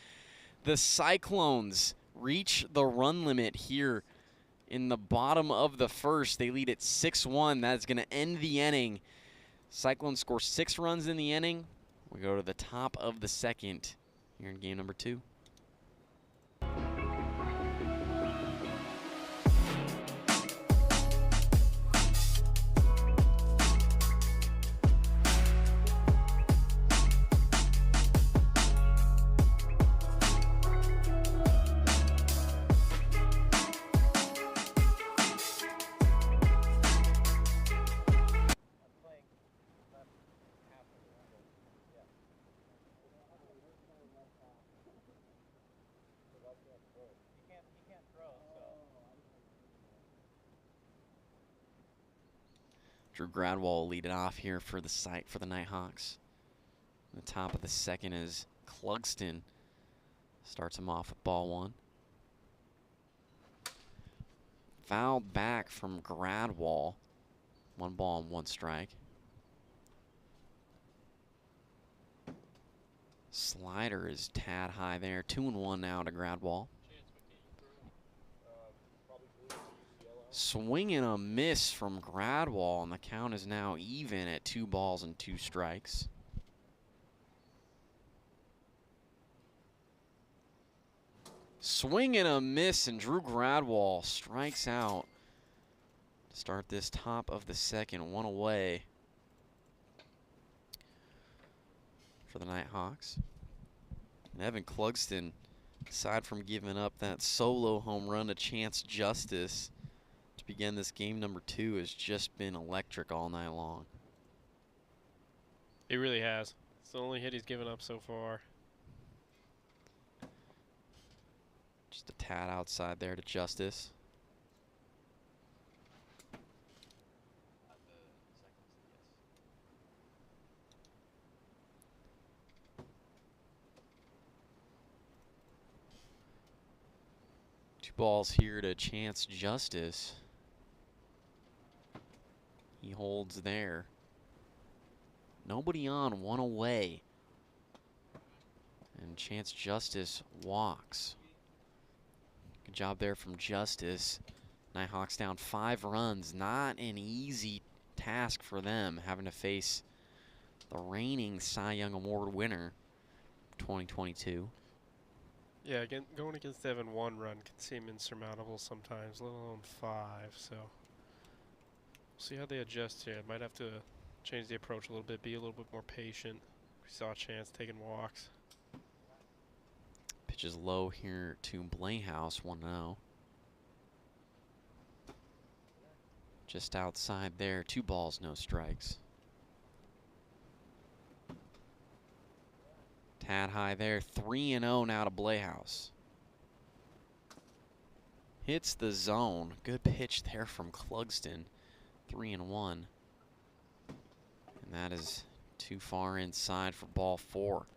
The Cyclones reach the run limit here in the bottom of the first. They lead at 6-1. That's going to end the inning. Cyclones score 6 runs in the inning. We go to the top of the second here in game number 2. Drew Gradwall will lead it off here for the Nighthawks. The top of the second is Clugston. Starts him off with ball 1. Fouled back from Gradwall. 1 ball and 1 strike. Slider is tad high there. 2-1 now to Gradwall. Swing and a miss from Gradwall, and the count is now even at 2 balls and 2 strikes. Swing and a miss, and Drew Gradwall strikes out to start this top of the second. 1 away for the Nighthawks. And Evan Clugston, aside from giving up that solo home run to Chance Justice to begin this game number 2, has just been electric all night long. It really has. It's the only hit he's given up so far. Just a tad outside there to Justice. 2 balls here to Chance Justice. He holds there. Nobody on, 1 away. And Chance Justice walks. Good job there from Justice. Nighthawks down 5 runs. Not an easy task for them, having to face the reigning Cy Young Award winner, 2022. Yeah, again, going against Evan 1 run can seem insurmountable sometimes, let alone 5. So we'll see how they adjust here. Might have to change the approach a little bit, be a little bit more patient. We saw Chance taking walks. Pitches low here to Blayhouse, 1-0. Just outside there, 2 balls, no strikes. Tad high there, 3-0 now to Blayhouse. Hits the zone. Good pitch there from Clugston, 3-1. And that is too far inside for ball 4.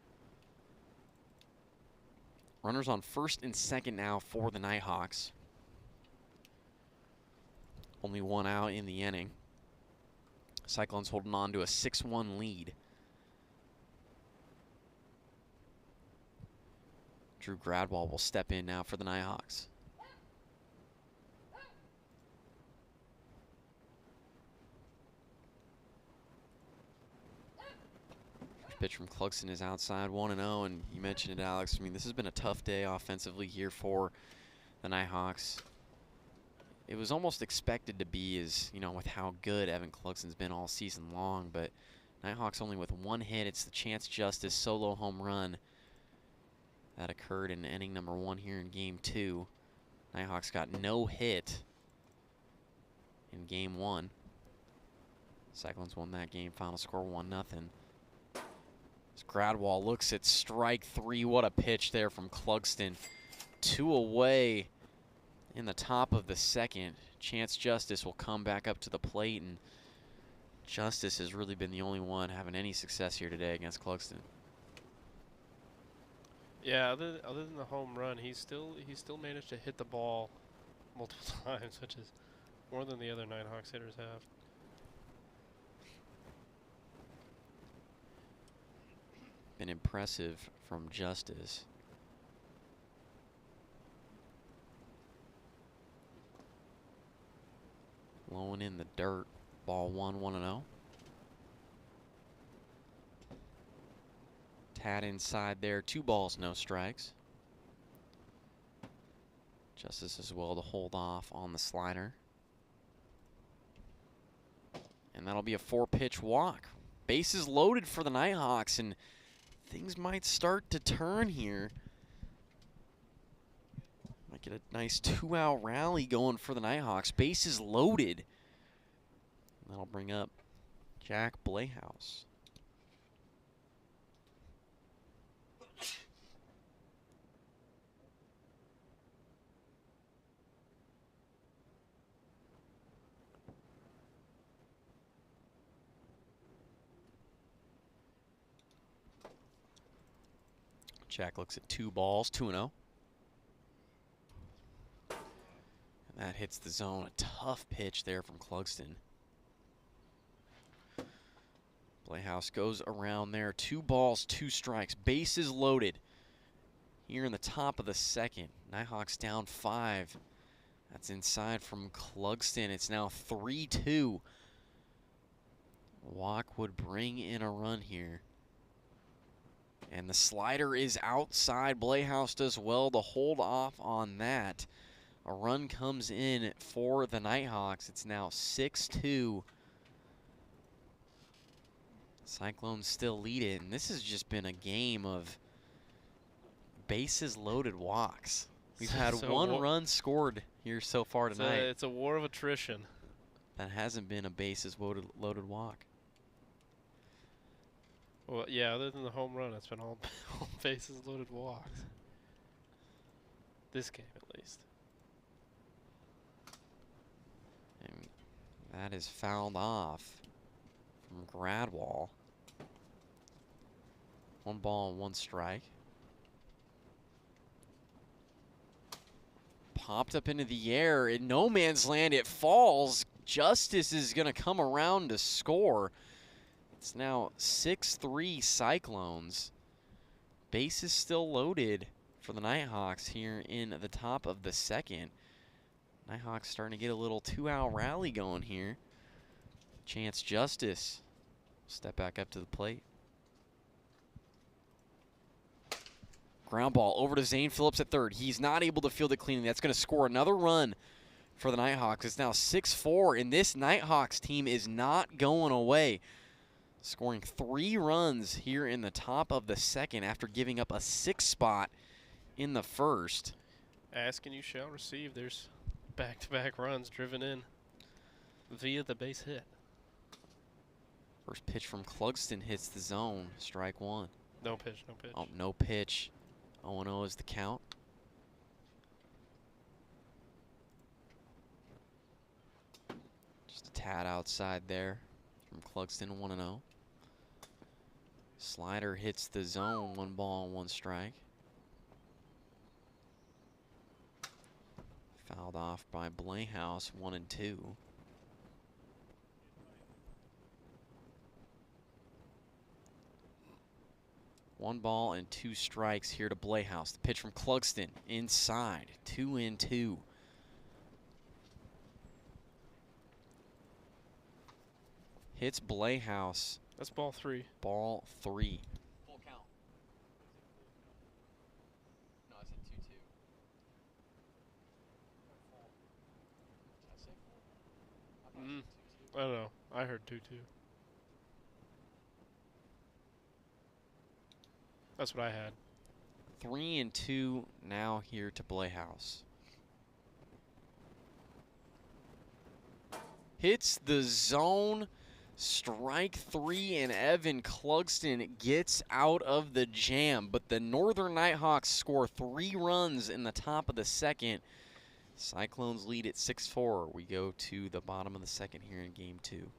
Runners on first and second now for the Nighthawks. Only 1 out in the inning. Cyclones holding on to a 6-1 lead. Drew Gradwell will step in now for the Nighthawks. Pitch from Clugston is outside, 1-0, and you mentioned it, Alex. I mean, this has been a tough day offensively here for the Nighthawks. It was almost expected to be, as you know, with how good Evan Clugston's been all season long, but Nighthawks only with 1 hit. It's the Chance Justice solo home run that occurred in inning number 1 here in game 2. Nighthawks got no hit in game 1. Cyclones won that game, final score 1-0. As Gradwell looks at strike 3, what a pitch there from Clugston. 2 away in the top of the second. Chance Justice will come back up to the plate, and Justice has really been the only one having any success here today against Clugston. Yeah, other than the home run, he still managed to hit the ball multiple times, which is more than the other Nighthawks hitters have. Been impressive from Justice. Blowing in the dirt. Ball 1, 1-0. Tad inside there, 2 balls, no strikes. Justice as well to hold off on the slider. And that'll be a 4-pitch walk. Bases loaded for the Nighthawks, and things might start to turn here. Might get a nice 2-out rally going for the Nighthawks. Bases loaded. And that'll bring up Jack Blayhouse. Jack looks at 2 balls, 2-0. And that hits the zone. A tough pitch there from Clugston. Blayhouse goes around there. 2 balls, 2 strikes. Bases loaded here in the top of the second. Nighthawks down 5. That's inside from Clugston. It's now 3-2. Walk would bring in a run here. And the slider is outside. Blayhouse does well to hold off on that. A run comes in for the Nighthawks. It's now 6-2. Cyclones still lead it, and this has just been a game of bases loaded walks. We've had 1 run scored here so far tonight. It's a war of attrition. That hasn't been a bases loaded walk. Well, yeah, other than the home run, it's been all bases loaded walks. This game, at least. And that is fouled off from Gradwell. 1 ball and 1 strike. Popped up into the air. In no man's land, it falls. Justice is going to come around to score. It's now 6-3 Cyclones. Base is still loaded for the Nighthawks here in the top of the second. Nighthawks starting to get a little two-out rally going here. Chance Justice. Step back up to the plate. Ground ball over to Zane Phillips at third. He's not able to field it cleanly. That's going to score another run for the Nighthawks. It's now 6-4, and this Nighthawks team is not going away. Scoring 3 runs here in the top of the second after giving up a 6th spot in the first. Ask and you shall receive. There's back-to-back runs driven in via the base hit. First pitch from Clugston hits the zone. Strike 1. No pitch, no pitch. Oh, no pitch. 0-0 is the count. Just a tad outside there from Clugston, 1-0. Slider hits the zone, 1 ball and 1 strike. Fouled off by Blayhouse, 1-2. One ball and 2 strikes here to Blayhouse. The pitch from Clugston inside, 2-2. Hits Blayhouse. That's ball 3. Ball 3. Full count. No, I said 2-2. I don't know. I heard 2-2. That's what I had. 3-2 now here to Blayhouse. Hits the zone. Strike 3, and Evan Clugston gets out of the jam. But the Northern Nighthawks score 3 runs in the top of the second. Cyclones lead at 6-4. We go to the bottom of the second here in game 2.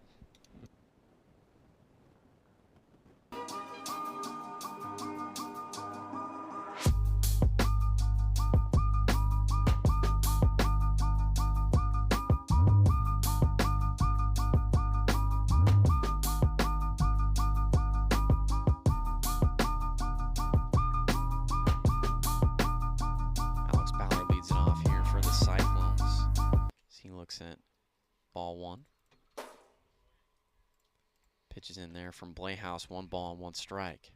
At ball 1. Pitches in there from Blayhouse, 1 ball and 1 strike.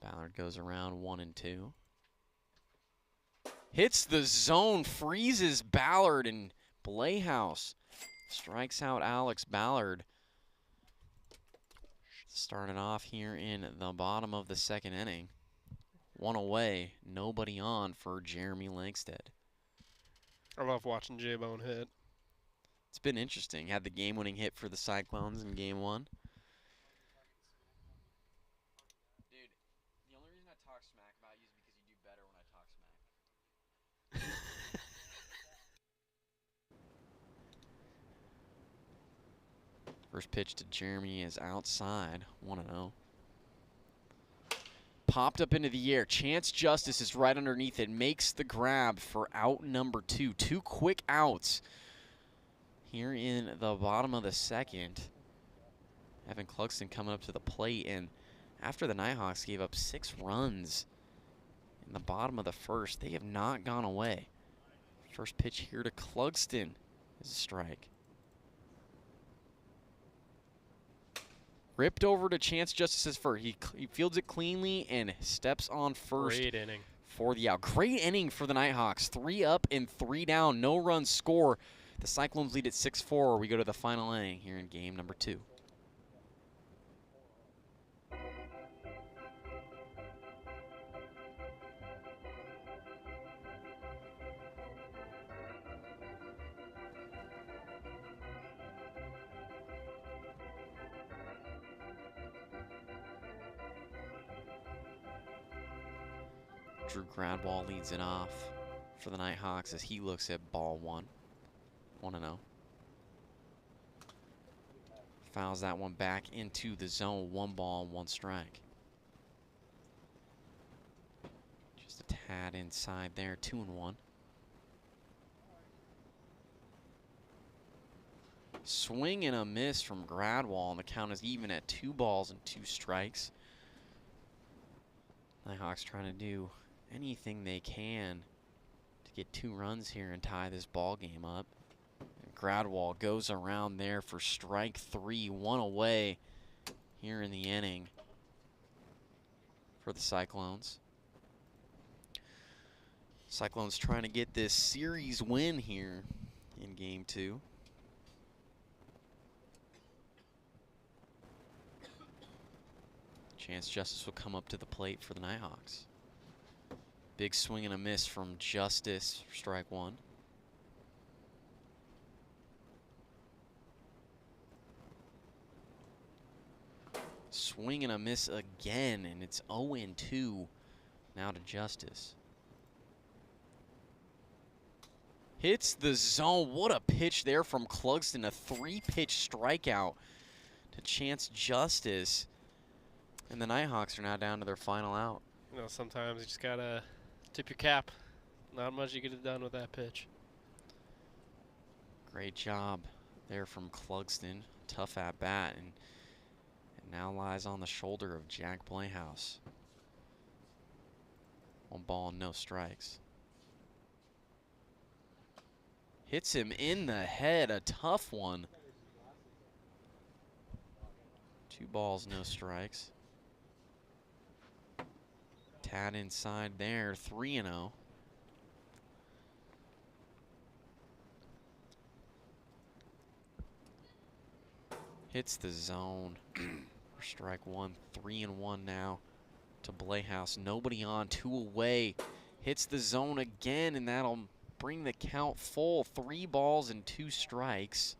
Ballard goes around 1-2. Hits the zone, freezes Ballard, and Blayhouse strikes out Alex Ballard. Starting off here in the bottom of the second inning. 1 away, nobody on for Jeremy Langsted. I love watching J-Bone hit. It's been interesting. Had the game-winning hit for the Cyclones in game 1. Dude, the only reason I talk smack about you is because you do better when I talk smack. First pitch to Jeremy is outside, 1-0. Popped up into the air. Chance Justice is right underneath it. Makes the grab for out number 2. 2 quick outs here in the bottom of the second. Evan Clugston coming up to the plate, and after the Nighthawks gave up 6 runs in the bottom of the first, they have not gone away. First pitch here to Clugston is a strike. Ripped over to Chance Justice's first. He fields it cleanly and steps on first. Great inning for the out. Great inning for the Nighthawks. 3 up and 3 down. No run score. The Cyclones lead at 6-4. We go to the final inning here in game number 2. Drew Gradwall leads it off for the Nighthawks as he looks at ball 1. 1-0. Fouls that one back into the zone. 1 ball and 1 strike. Just a Tad inside there, 2-1. Swing and a miss from Gradwall, and the count is even at 2 balls and 2 strikes. Nighthawks trying to do anything they can to get 2 runs here and tie this ball game up. And Gradwall goes around there for strike 3, 1 away here in the inning for the Cyclones. Cyclones trying to get this series win here in game 2. Chance Justice will come up to the plate for the Nighthawks. Big swing and a miss from Justice for strike 1. Swing and a miss again, and it's 0-2 now to Justice. Hits the zone. What a pitch there from Clugston. A 3-pitch strikeout to Chance Justice. And the Nighthawks are now down to their final out. You know, sometimes you just gotta tip your cap. Not much you could have done with that pitch. Great job there from Clugston. Tough at bat, and now lies on the shoulder of Jack Playhouse. 1 ball and no strikes. Hits him in the head, a tough one. 2 balls, no strikes. Tad inside there, 3-0. Hits the zone for strike 1, 3-1 now to Playhouse. Nobody on, 2 away. Hits the zone again, and that'll bring the count full. 3 balls and 2 strikes.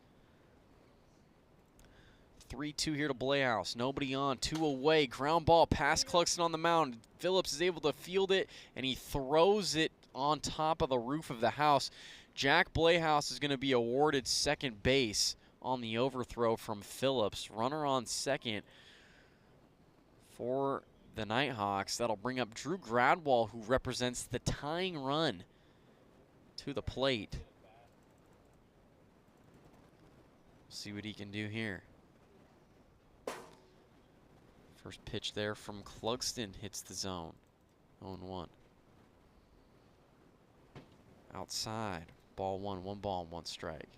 3-2 here to Playhouse. Nobody on, 2 away. Ground ball past Clugston on the mound. Phillips is able to field it, and he throws it on top of the roof of the house. Jack Playhouse is going to be awarded second base on the overthrow from Phillips. Runner on second for the Nighthawks. That'll bring up Drew Gradwall, who represents the tying run, to the plate. See what he can do here. First pitch there from Clugston hits the zone. 0-1. Outside. Ball 1, 1 ball and 1 strike.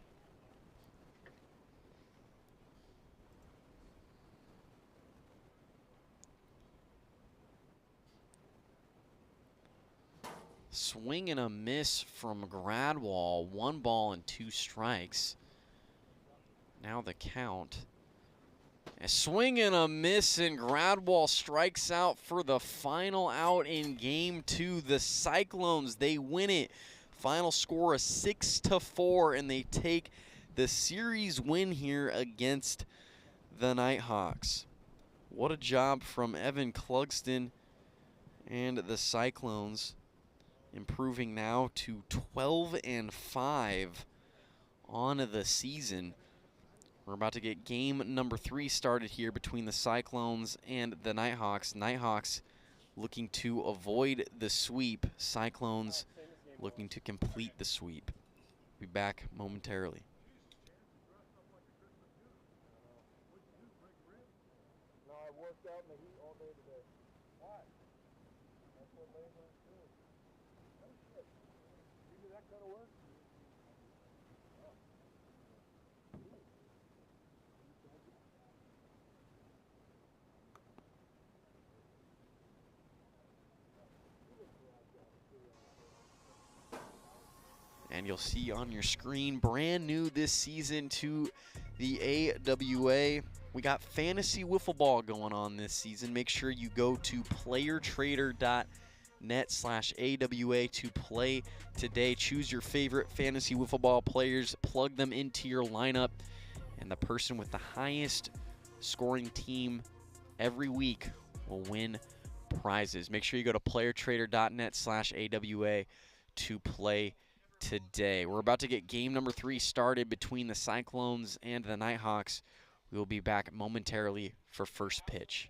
Swing and a miss from Gradwall. 1 ball and 2 strikes. Now the count. A swing and a miss, and Gradwall strikes out for the final out in game 2. The Cyclones, they win it. Final score is 6-4, and they take the series win here against the Nighthawks. What a job from Evan Clugston and the Cyclones, improving now to 12-5 on the season. We're about to get game number 3 started here between the Cyclones and the Nighthawks. Nighthawks looking to avoid the sweep. Cyclones looking to complete the sweep. Be back momentarily. No, I worked out in the heat all day today. Why? That's what laborers do. Oh, shit. You do that kind of work? And you'll see on your screen, brand new this season to the AWA. We got fantasy wiffle ball going on this season. Make sure you go to playertrader.net/AWA to play today. Choose your favorite fantasy wiffle ball players, plug them into your lineup, and the person with the highest scoring team every week will win prizes. Make sure you go to playertrader.net/AWA to play today. We're about to get game number 3 started between the Cyclones and the Nighthawks. We will be back momentarily for first pitch.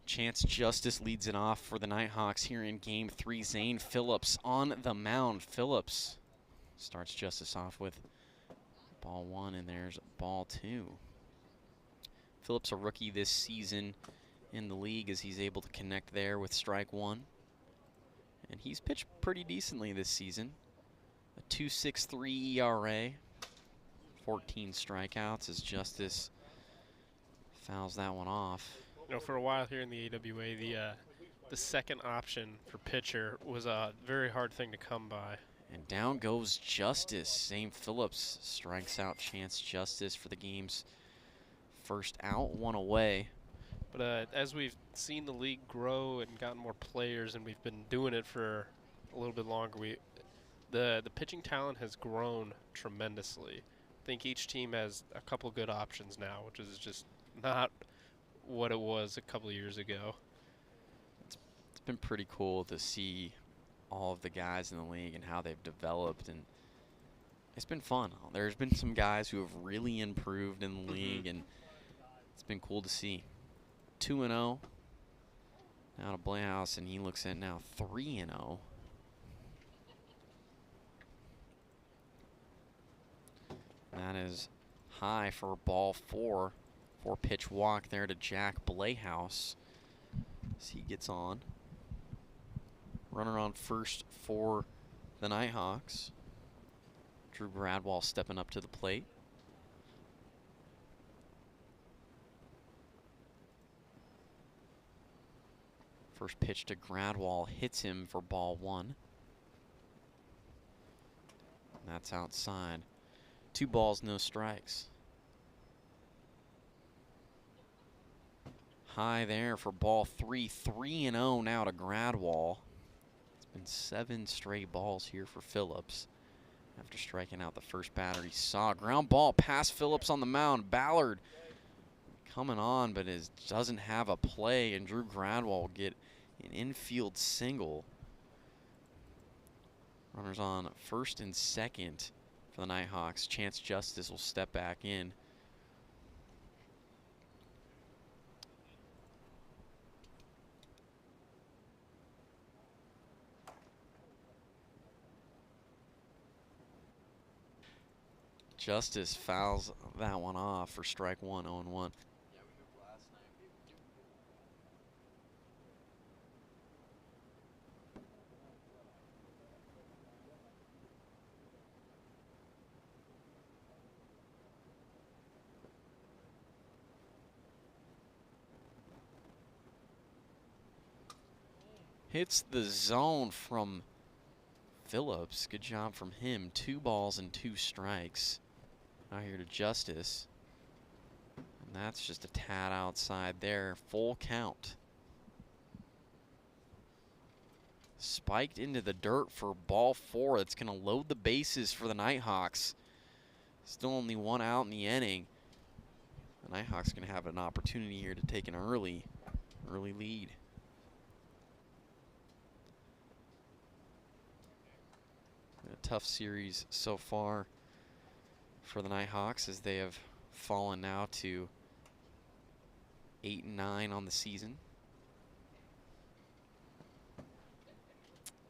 Chance Justice leads it off for the Nighthawks here in Game 3. Zane Phillips on the mound. Phillips starts Justice off with ball 1, and there's ball 2. Phillips a rookie this season in the league as he's able to connect there with strike 1. And he's pitched pretty decently this season. A 2.63 ERA, 14 strikeouts as Justice fouls that one off. You know, for a while here in the AWA, the second option for pitcher was a very hard thing to come by. And down goes Justice. Zane Phillips strikes out Chance Justice for the game's first out, 1 away. But as we've seen the league grow and gotten more players, and we've been doing it for a little bit longer, the pitching talent has grown tremendously. I think each team has a couple good options now, which is just not what it was a couple of years ago. It's been pretty cool to see all of the guys in the league and how they've developed, and it's been fun. There's been some guys who have really improved in the league, and it's been cool to see. 2-0 now to Blayhouse, and he looks at now 3-0. That is high for ball 4. 4-pitch walk there to Jack Blayhouse as he gets on. Runner on first for the Nighthawks. Drew Gradwall stepping up to the plate. First pitch to Gradwall hits him for ball 1. That's outside. 2 balls, no strikes. High there for ball 3. 3-0 now to Gradwall. It's been 7 straight balls here for Phillips after striking out the first batter he saw. Ground ball past Phillips on the mound. Ballard coming on, but doesn't have a play, and Drew Gradwall will get an infield single. Runners on first and second for the Nighthawks. Chance Justice will step back in. Justice fouls that one off for strike 1, 0-1. Hits the zone from Phillips. Good job from him. 2 balls and 2 strikes. Now here to Justice. And that's just a tad outside there. Full count. Spiked into the dirt for ball 4. That's going to load the bases for the Nighthawks. Still only 1 out in the inning. The Nighthawks going to have an opportunity here to take an early lead. A tough series so far for the Nighthawks as they have fallen now to 8-9 on the season.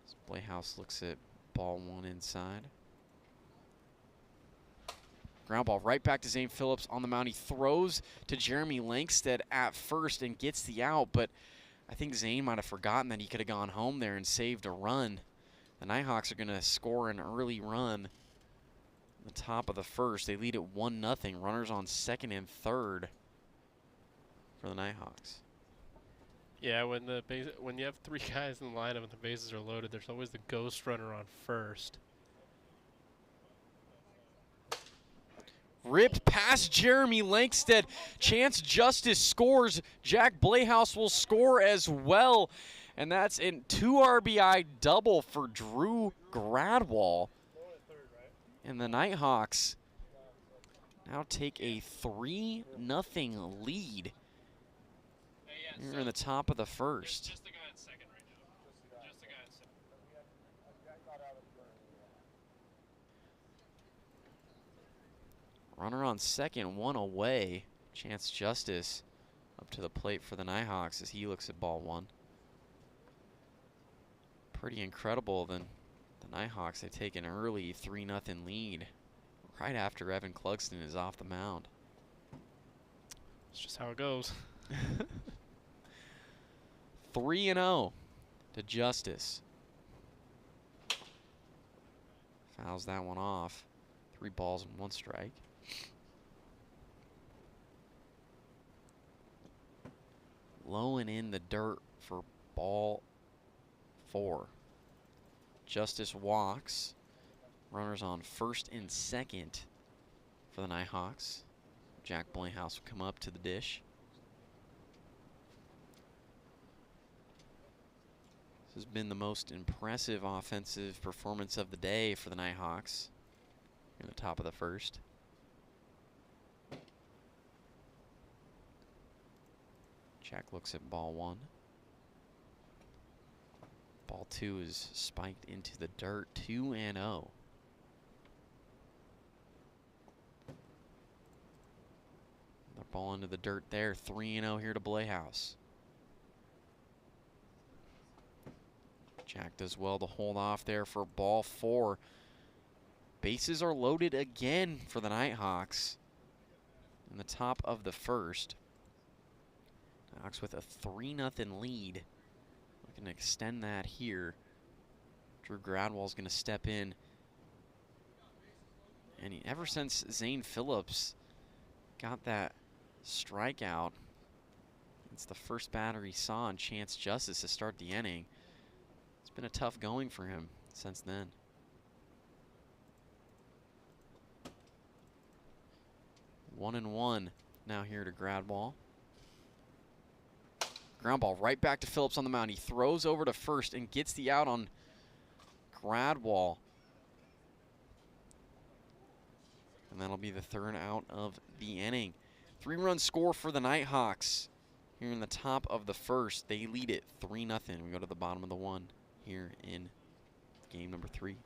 As Blayhouse looks at ball 1 inside. Ground ball right back to Zane Phillips on the mound. He throws to Jeremy Lankstead at first and gets the out, but I think Zane might have forgotten that he could have gone home there and saved a run. The Nighthawks are going to score an early run in the top of the first. They lead at 1-0. Runners on second and third for the Nighthawks. Yeah, when you have 3 guys in the lineup and the bases are loaded, there's always the ghost runner on first. Ripped past Jeremy Lankstead. Chance Justice scores. Jack Blayhouse will score as well. And that's a 2 RBI double for Drew Gradwall. And the Nighthawks now take a 3-0 lead here in the top of the first. Just the guy in second right now. Just the guy in second. Runner on second, 1 away. Chance Justice up to the plate for the Nighthawks as he looks at ball one. Pretty incredible. Then the Nighthawks, they take an early 3-0 lead right after Evan Clugston is off the mound. It's just how it goes. 3-0 to Justice. Fouls that one off. 3 balls and 1 strike. Low and in the dirt for ball 4. Justice walks. Runners on first and second for the Nighthawks. Jack Blayhouse will come up to the dish. This has been the most impressive offensive performance of the day for the Nighthawks in the top of the first. Jack looks at ball 1. Ball 2 is spiked into the dirt, 2-0. The ball into the dirt there, 3-0 here to Blayhouse. Jack does well to hold off there for ball 4. Bases are loaded again for the Nighthawks in the top of the first. Nighthawks with a 3-0 lead. Looking to extend that here. Drew Gradwell's going to step in. And ever since Zane Phillips got that strikeout, it's the first batter he saw on Chance Justice to start the inning. It's been a tough going for him since then. One and one now here to Gradwell. Ground ball right back to Phillips on the mound. He throws over to first and gets the out on Gradwell. And that'll be the 3rd out of the inning. 3-run score for the Nighthawks here in the top of the first. They lead it 3-0. We go to the bottom of the 1 here in game number 3.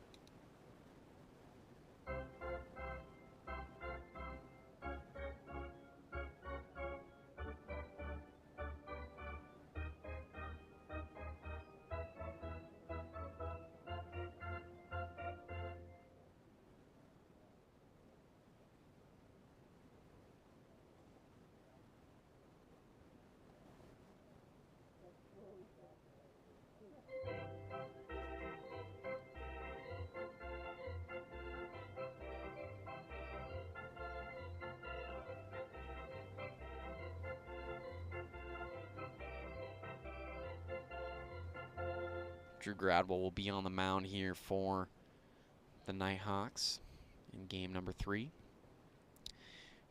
Drew Gradwell will be on the mound here for the Nighthawks in game number 3.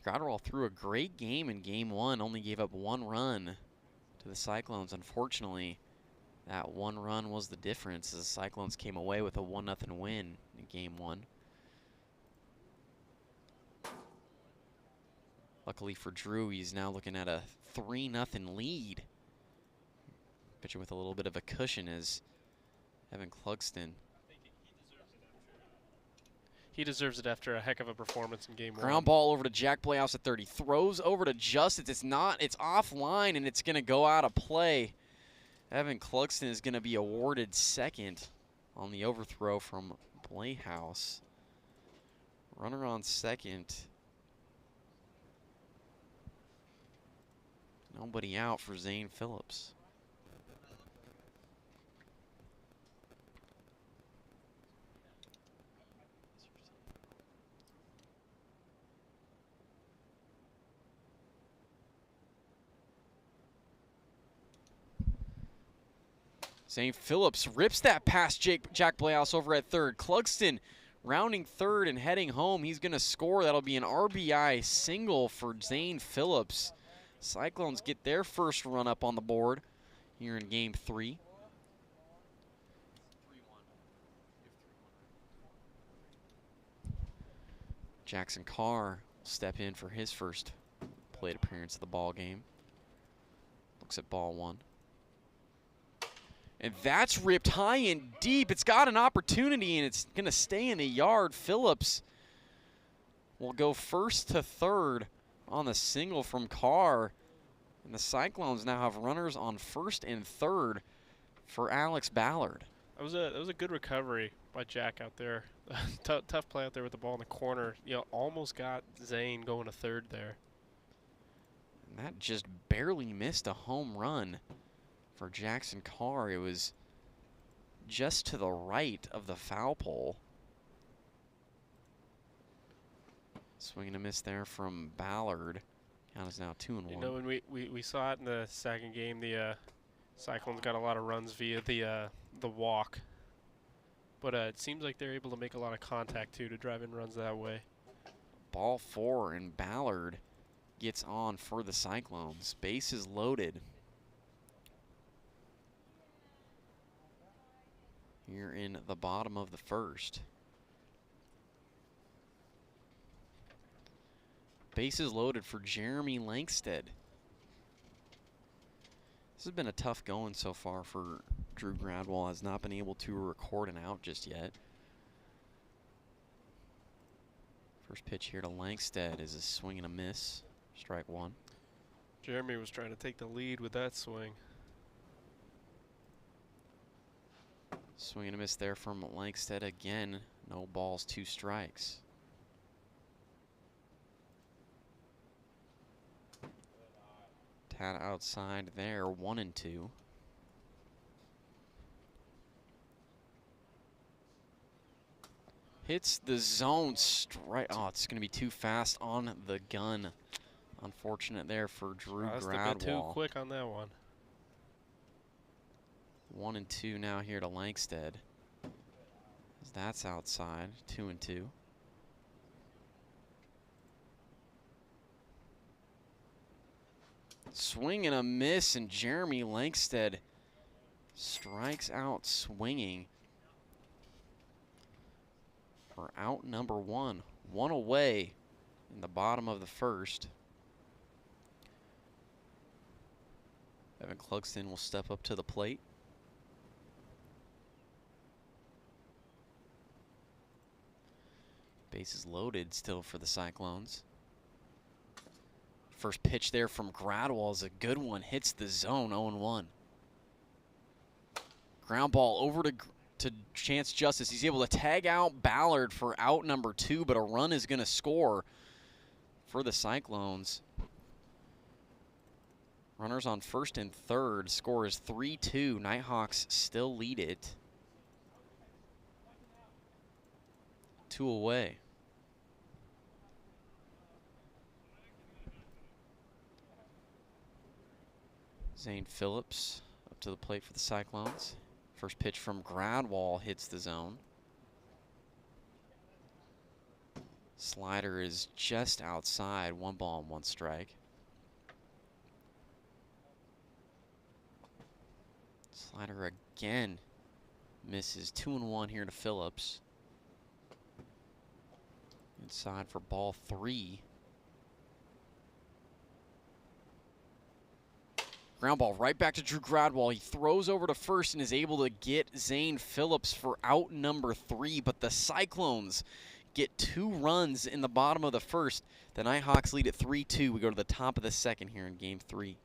Gradwell threw a great game in game 1, only gave up 1 run to the Cyclones. Unfortunately, that 1 run was the difference as the Cyclones came away with a 1-0 win in game 1. Luckily for Drew, he's now looking at a 3-0 lead. Pitcher with a little bit of a cushion is Evan Clugston. He deserves it after a heck of a performance in game 1. Ground ball over to Jack Blayhouse at 30. Throws over to Justice. It's offline, and it's going to go out of play. Evan Clugston is going to be awarded second on the overthrow from Blayhouse. Runner on second. Nobody out for Zane Phillips. Zane Phillips rips that past Jack Blayhouse over at third. Clugston rounding third and heading home. He's going to score. That'll be an RBI single for Zane Phillips. Cyclones get their first run up on the board here in game 3. Jackson Carr will step in for his first plate appearance of the ball game. Looks at ball 1. And that's ripped high and deep. It's got an opportunity, and it's going to stay in the yard. Phillips will go first to third on the single from Carr. And the Cyclones now have runners on first and third for Alex Ballard. That was a good recovery by Jack out there. Tough play out there with the ball in the corner. You know, almost got Zane going to third there. And that just barely missed a home run for Jackson Carr. It was just to the right of the foul pole. Swing and a miss there from Ballard. Count is now 2-1. You know, when we saw it in the second game, the Cyclones got a lot of runs via the walk. But it seems like they're able to make a lot of contact, too, to drive in runs that way. Ball 4, and Ballard gets on for the Cyclones. Bases loaded. Here in the bottom of the first. Bases loaded for Jeremy Langsted. This has been a tough going so far for Drew Gradwell. Has not been able to record an out just yet. First pitch here to Langsted is a swing and a miss. Strike one. Jeremy was trying to take the lead with that swing. Swing and a miss there from Langsted again. No balls, 2 strikes. Tad outside there, 1-2. Hits the zone strike. Oh, it's going to be too fast on the gun. Unfortunate there for Drew That's Gradwell. a bit too quick on that one. 1-2 now here to Langsted. That's outside, 2-2. Swing and a miss, and Jeremy Langsted strikes out swinging for out number 1. 1 away in the bottom of the first. Evan Clugston will step up to the plate. Bases loaded still for the Cyclones. First pitch there from Gradwell is a good one. Hits the zone, 0-1. Ground ball over to Chance Justice. He's able to tag out Ballard for out number 2, but a run is going to score for the Cyclones. Runners on first and third. Score is 3-2. Nighthawks still lead it. 2 away. Zane Phillips up to the plate for the Cyclones. First pitch from Gradwell hits the zone. Slider is just outside. 1 ball and 1 strike. Slider again misses. 2-1 here to Phillips. Inside for ball 3. Ground ball right back to Drew Gradwell. He throws over to first and is able to get Zane Phillips for out number 3, but the Cyclones get 2 runs in the bottom of the first. The Nighthawks lead at 3-2. We go to the top of the second here in game 3.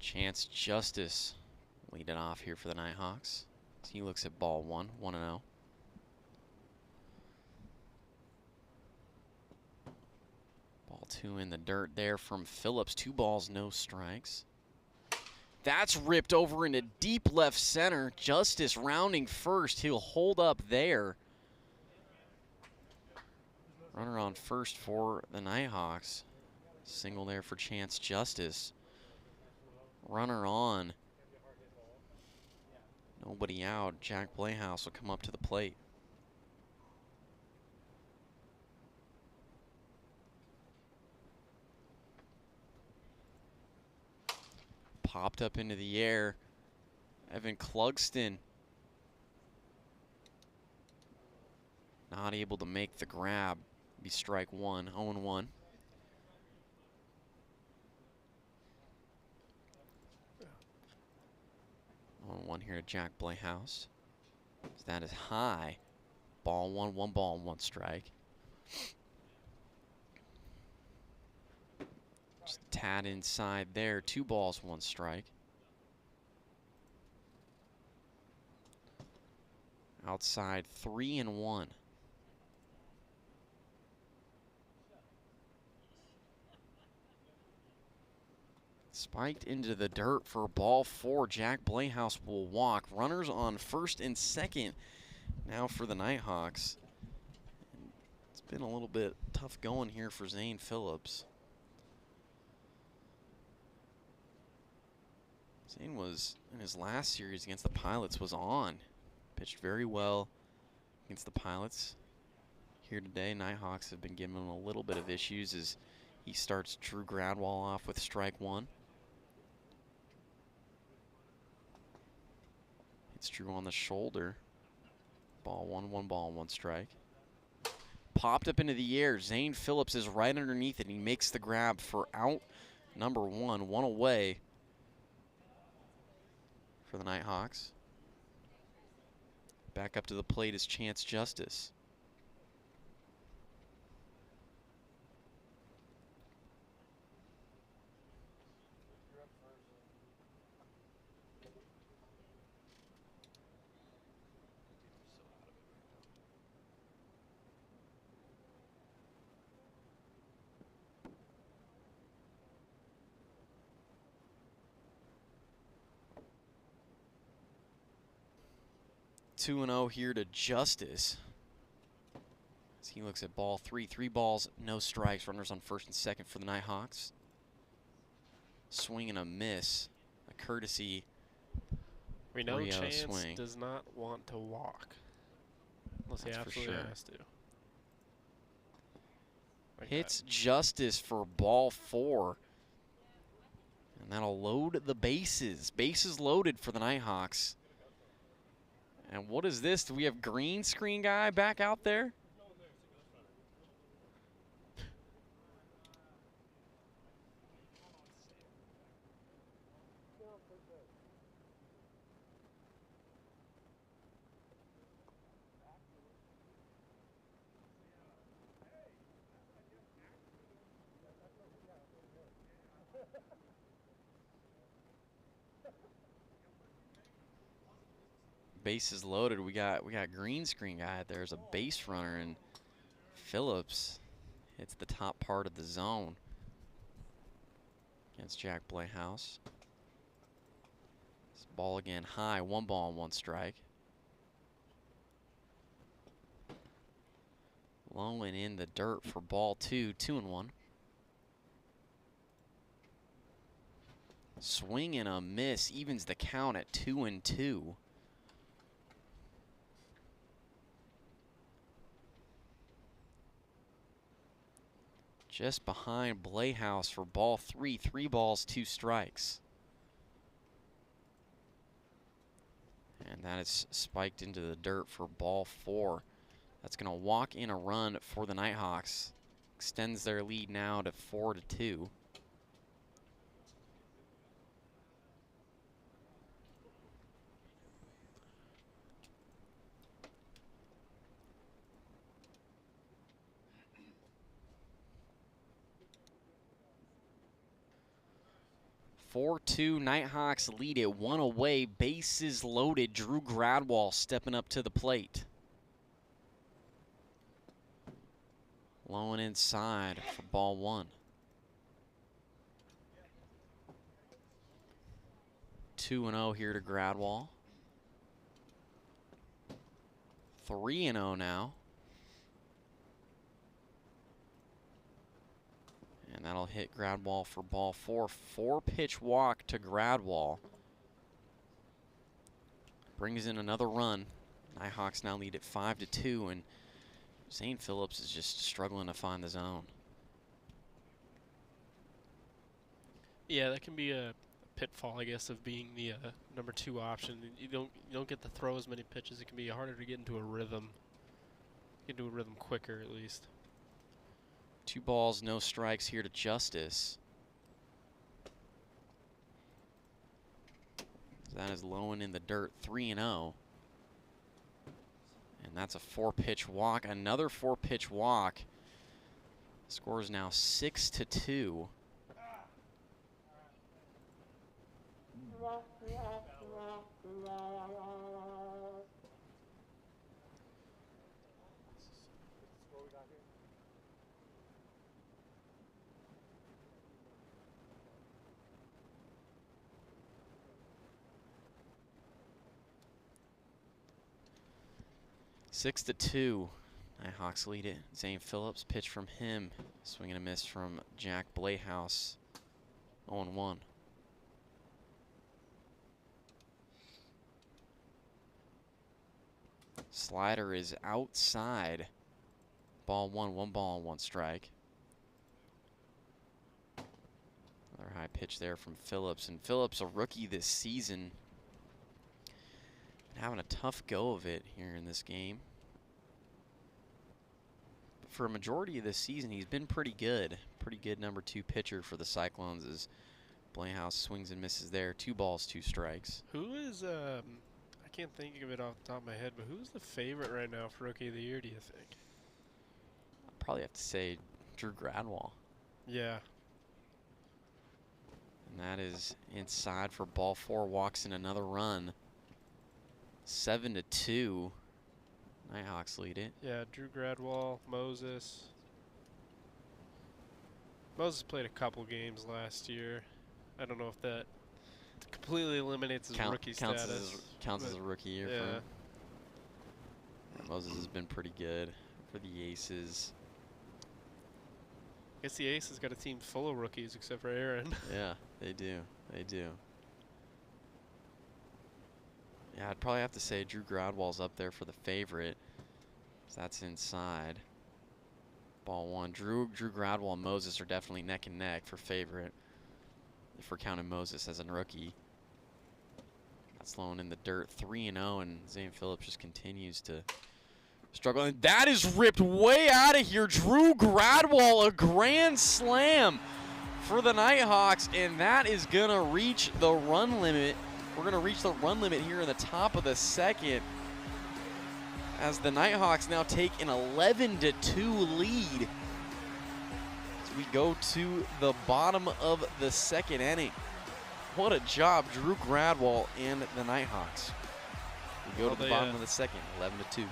Chance Justice lead it off here for the Nighthawks. He looks at ball 1, 1-0. Ball 2 in the dirt there from Phillips. 2 balls, no strikes. That's ripped over into deep left center. Justice rounding first. He'll hold up there. Runner on first for the Nighthawks. Single there for Chance Justice. Runner on. Nobody out. Jack Playhouse will come up to the plate. Popped up into the air. Evan Clugston not able to make the grab. Be strike 1, 0-1. 0-1 here to Jack Playhouse. That is high. Ball 1, 1 ball, 1 strike. Just a tad inside there. 2 balls, 1 strike. Outside 3-1. Spiked into the dirt for ball 4. Jack Playhouse will walk. Runners on first and second now for the Nighthawks. It's been a little bit tough going here for Zane Phillips. Zane was, in his last series against the Pilots, was on. Pitched very well against the Pilots. Here today, Nighthawks have been giving him a little bit of issues as he starts Drew Gradwall off with strike 1. Hits Drew on the shoulder. Ball 1, 1 ball, 1 strike. Popped up into the air. Zane Phillips is right underneath it. He makes the grab for out number 1, 1 away for the Nighthawks. Back up to the plate is Chance Justice. Two 2-0 here to Justice. As he looks at ball 3. 3 balls, no strikes. Runners on first and second for the Nighthawks. Swing and a miss. A courtesy We know Rio Chance swing. does not want to walk. Unless he That's for absolutely sure. has to. Like Hits Justice for ball 4. And that'll load the bases. Bases loaded for the Nighthawks. And what is this? Do we have green screen guy back out there? Bases loaded. We got green screen guy. There's a base runner, and Phillips hits the top part of the zone against Jack Playhouse. This ball again high. 1 ball, 1 strike. Low and in the dirt for ball 2. 2-1. Swing and a miss evens the count at 2-2. Just behind Playhouse for ball 3. 3 balls, 2 strikes. And that is spiked into the dirt for ball 4. That's going to walk in a run for the Nighthawks. Extends their lead now to 4-2. 4-2, Nighthawks lead it, 1 away, bases loaded. Drew Gradwall stepping up to the plate. Low and inside for ball 1. 2-0 here to Gradwall. 3-0 now. And that'll hit Gradwall for ball 4. 4-pitch walk to Gradwall. Brings in another run. Nighthawks now lead at 5-2, and St. Phillips is just struggling to find the zone. Yeah, that can be a pitfall, I guess, of being the number 2 option. You don't get to throw as many pitches. It can be harder to get into a rhythm. Get into a rhythm quicker, at least. 2 balls, no strikes here to Justice. That is low and in the dirt, 3-0. And that's a 4-pitch walk, another 4-pitch walk. Score is now 6-2. Six to 2. Nighthawks lead it. Zane Phillips, pitch from him. Swing and a miss from Jack Blayhouse. 0-1. Slider is outside. Ball 1, 1 ball, 1 strike. Another high pitch there from Phillips. And Phillips, a rookie this season, having a tough go of it here in this game. But for a majority of this season, he's been pretty good. Pretty good number 2 pitcher for the Cyclones as Blayhouse swings and misses there. 2 balls, 2 strikes. Who is, I can't think of it off the top of my head, but who's the favorite right now for Rookie of the Year, do you think? I'd probably have to say Drew Gradwall. Yeah. And that is inside for ball 4. Walks in another run. 7-2. Nighthawks lead it. Yeah, Drew Gradwall, Moses. Moses played a couple games last year. I don't know if that completely eliminates his rookie status. Counts as a rookie year yeah. for him. Yeah, Moses has been pretty good for the Aces. I guess the Aces got a team full of rookies except for Aaron. Yeah, they do. They do. Yeah, I'd probably have to say Drew Gradwall's up there for the favorite. So that's inside. Ball 1. Drew Gradwall and Moses are definitely neck and neck for favorite, if we're counting Moses as a rookie. That's low in the dirt, 3-0, and Zane Phillips just continues to struggle. And that is ripped way out of here. Drew Gradwall, a grand slam for the Nighthawks, and that is going to reach the run limit. We're going to reach the run limit here in the top of the second as the Nighthawks now take an 11-2 lead as we go to the bottom of the second inning. What a job, Drew Gradwall and the Nighthawks. We go to the bottom of the second, 11-2.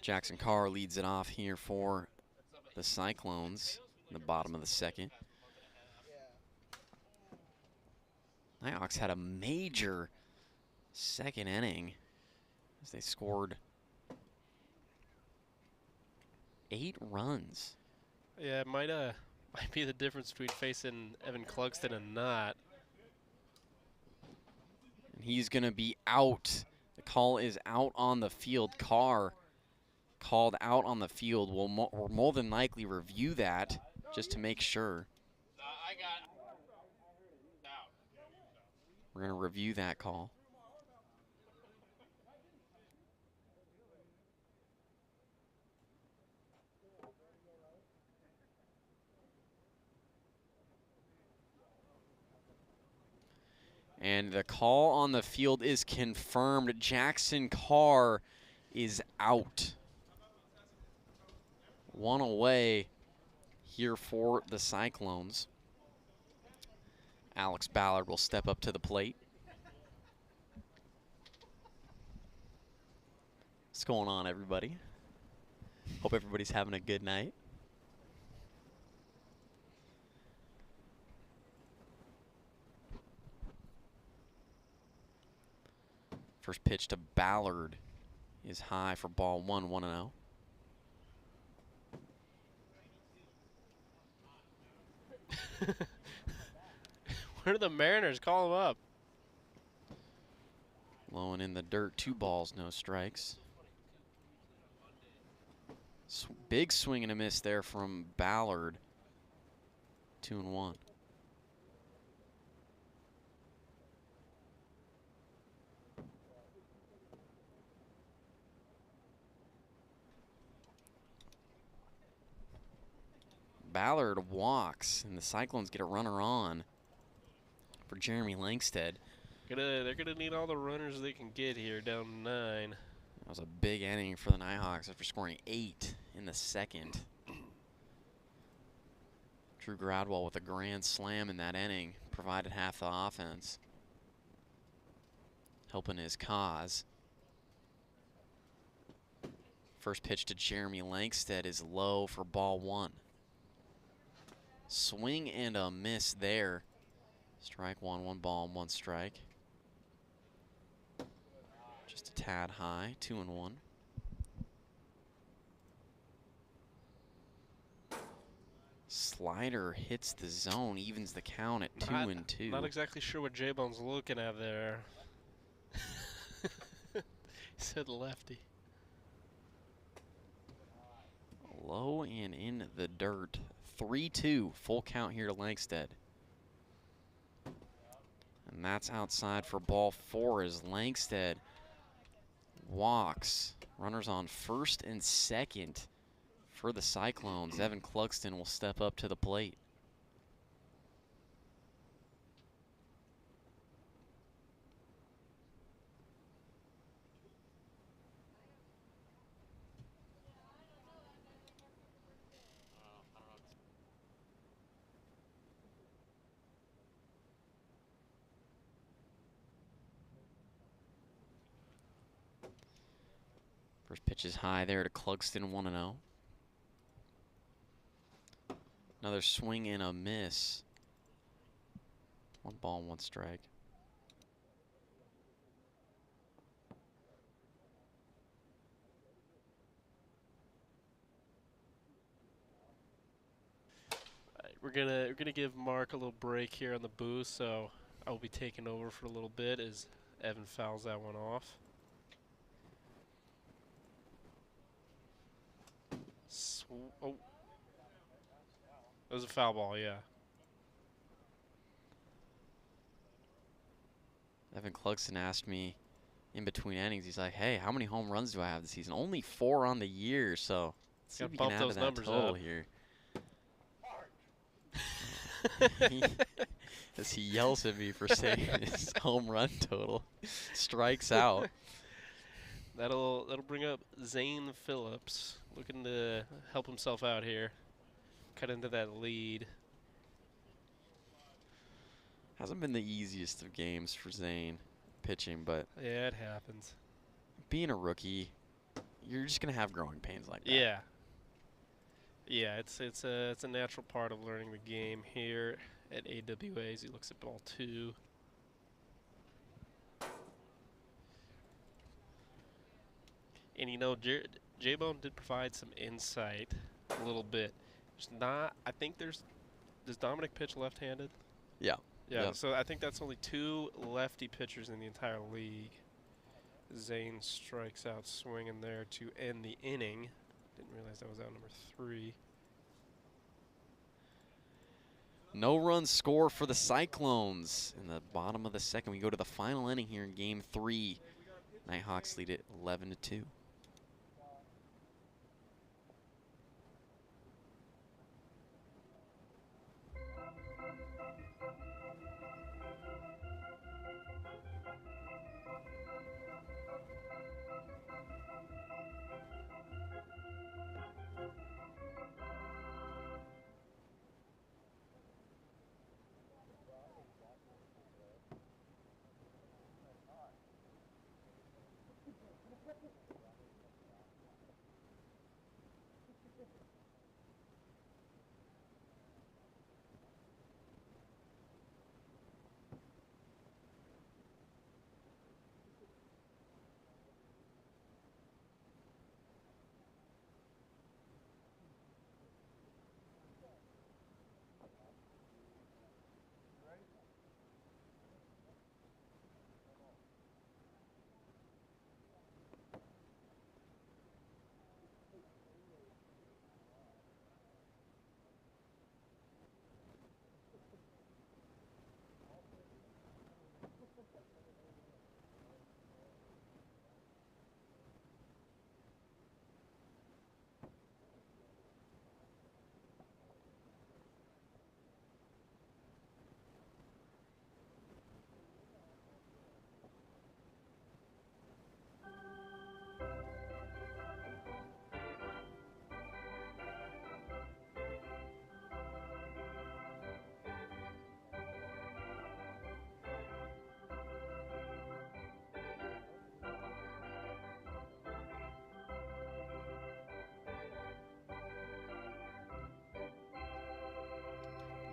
Jackson Carr leads it off here for the Cyclones in the bottom of the second. Nighthawks had a major second inning as they scored 8 runs. Yeah, it might be the difference between facing Evan Clugston and not. And he's going to be out. The call is out on the field. Carr called out on the field. We'll more than likely review that just to make sure. We're going to review that call. And the call on the field is confirmed. Jackson Carr is out. 1 away here for the Cyclones. Alex Ballard will step up to the plate. What's going on, everybody? Hope everybody's having a good night. First pitch to Ballard is high for ball 1, 1-0. Where do the Mariners call him up? Low and in the dirt, 2 balls, no strikes. Big swing and a miss there from Ballard. 2-1. Ballard walks, and the Cyclones get a runner on for Jeremy Langstead. They're gonna need all the runners they can get here, down 9. That was a big inning for the Nighthawks after scoring 8 in the second. Drew Gradwell with a grand slam in that inning provided half the offense, helping his cause. First pitch to Jeremy Langstead is low for ball 1. Swing and a miss there. Strike 1, 1 ball, 1 strike. Just a tad high, 2-1. Slider hits the zone, evens the count at 2-2. Not exactly sure what J-Bone's looking at there. He said lefty. Low and in the dirt. 3-2, full count here to Langstead. And that's outside for ball 4 as Langstead walks. Runners on first and second for the Cyclones. Evan Clugston will step up to the plate. First pitch is high there to Clugston, 1-0. Another swing and a miss. 1 ball, 1 strike. We're gonna give Mark a little break here on the booth, so I'll be taking over for a little bit as Evan fouls that one off. Oh, it was a foul ball, yeah. Evan Clugston asked me in between innings, he's like, hey, how many home runs do I have this season? Only 4 on the year, so let's see if we can add to that total here. As he yells at me for saying his home run total, strikes out. That'll bring up Zane Phillips, looking to help himself out here, cut into that lead. Hasn't been the easiest of games for Zane pitching, but yeah, it happens. Being a rookie, you're just gonna have growing pains like that. Yeah. Yeah, it's a natural part of learning the game here at AWA as he looks at ball 2. And you know, J-Bone did provide some insight a little bit. There's not, I think does Dominic pitch left-handed? Yeah. Yeah, Yep. so I think that's only 2 lefty pitchers in the entire league. Zane strikes out swinging there to end the inning. Didn't realize that was out number 3. No runs score for the Cyclones in the bottom of the second. We go to the final inning here in Game 3. Nighthawks lead it 11-2.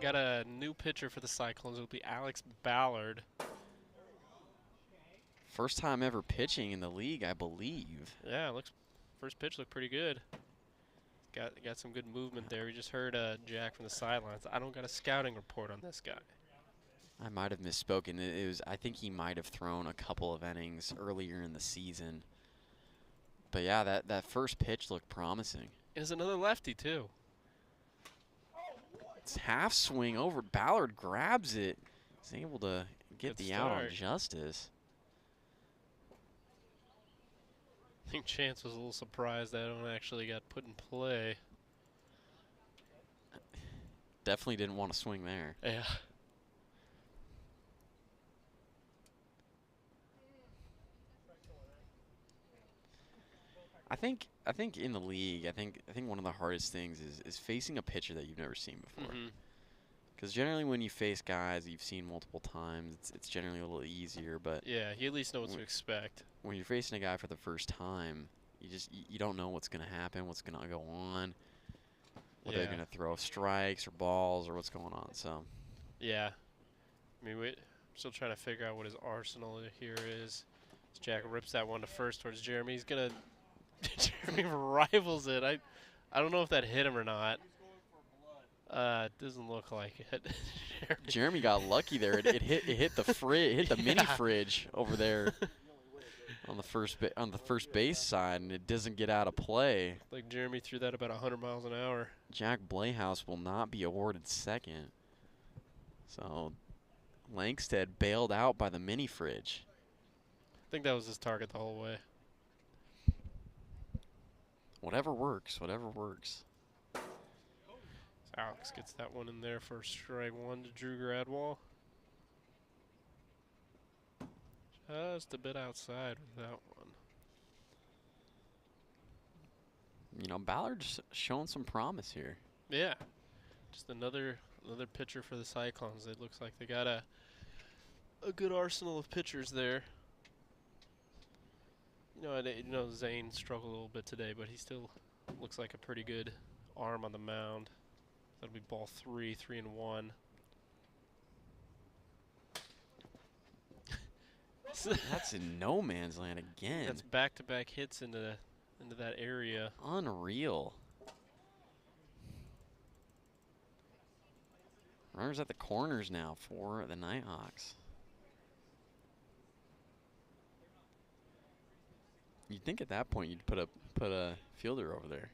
Got a new pitcher for the Cyclones. It'll be Alex Ballard. First time ever pitching in the league, I believe. Yeah, first pitch looked pretty good. Got some good movement there. We just heard Jack from the sidelines. I don't got a scouting report on this guy. I might have misspoken. I think he might have thrown a couple of innings earlier in the season. But yeah, that first pitch looked promising. Is another lefty too. It's half swing over. Ballard grabs it. He's able to get Good the out on start. justice. I think Chance was a little surprised that one actually got put in play. Definitely didn't want to swing there. Yeah. I think in the league, I think one of the hardest things is facing a pitcher that you've never seen before. Because generally when you face guys you've seen multiple times, it's generally a little easier. But Yeah, you at least know what to expect. when you're facing a guy for the first time, you don't know what's going to happen, what's going to go on, whether they're going to throw strikes or balls or what's going on. So Yeah. I mean, we're still trying to figure out what his arsenal here is. As Jack rips that one to first towards Jeremy. He's going to... Jeremy rivals it. I don't know if that hit him or not. It doesn't look like it. Jeremy got lucky there. It hit the mini fridge over there on the first base side, and it doesn't get out of play. Like Jeremy threw that about 100 miles an hour. Jack Blayhouse will not be awarded second. So Langstead bailed out by the mini fridge. I think that was his target the whole way. Whatever works, whatever works. So Alex gets that one in there for strike 1 to Drew Gradwall. Just a bit outside with that one. You know, Ballard's showing some promise here. Yeah. Just another pitcher for the Cyclones. It looks like they got a good arsenal of pitchers there. Zane struggled a little bit today, but he still looks like a pretty good arm on the mound. That'll be ball 3, 3-1. That's in no man's land again. That's back-to-back hits into that area. Unreal. Runners at the corners now for the Nighthawks. You'd think at that point you'd put a fielder over there.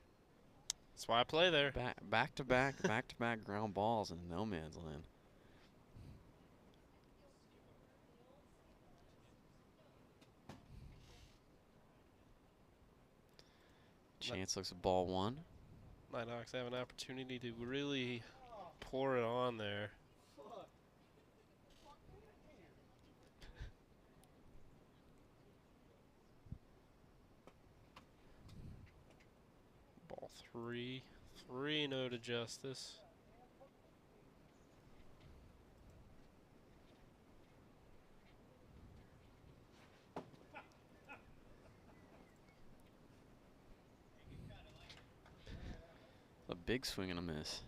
That's why I play there. Back to back ground balls in no man's land. Chance looks at ball 1. Nighthawks have an opportunity to really pour it on there. Ball 3. 3-0 to Justice. A big swing and a miss.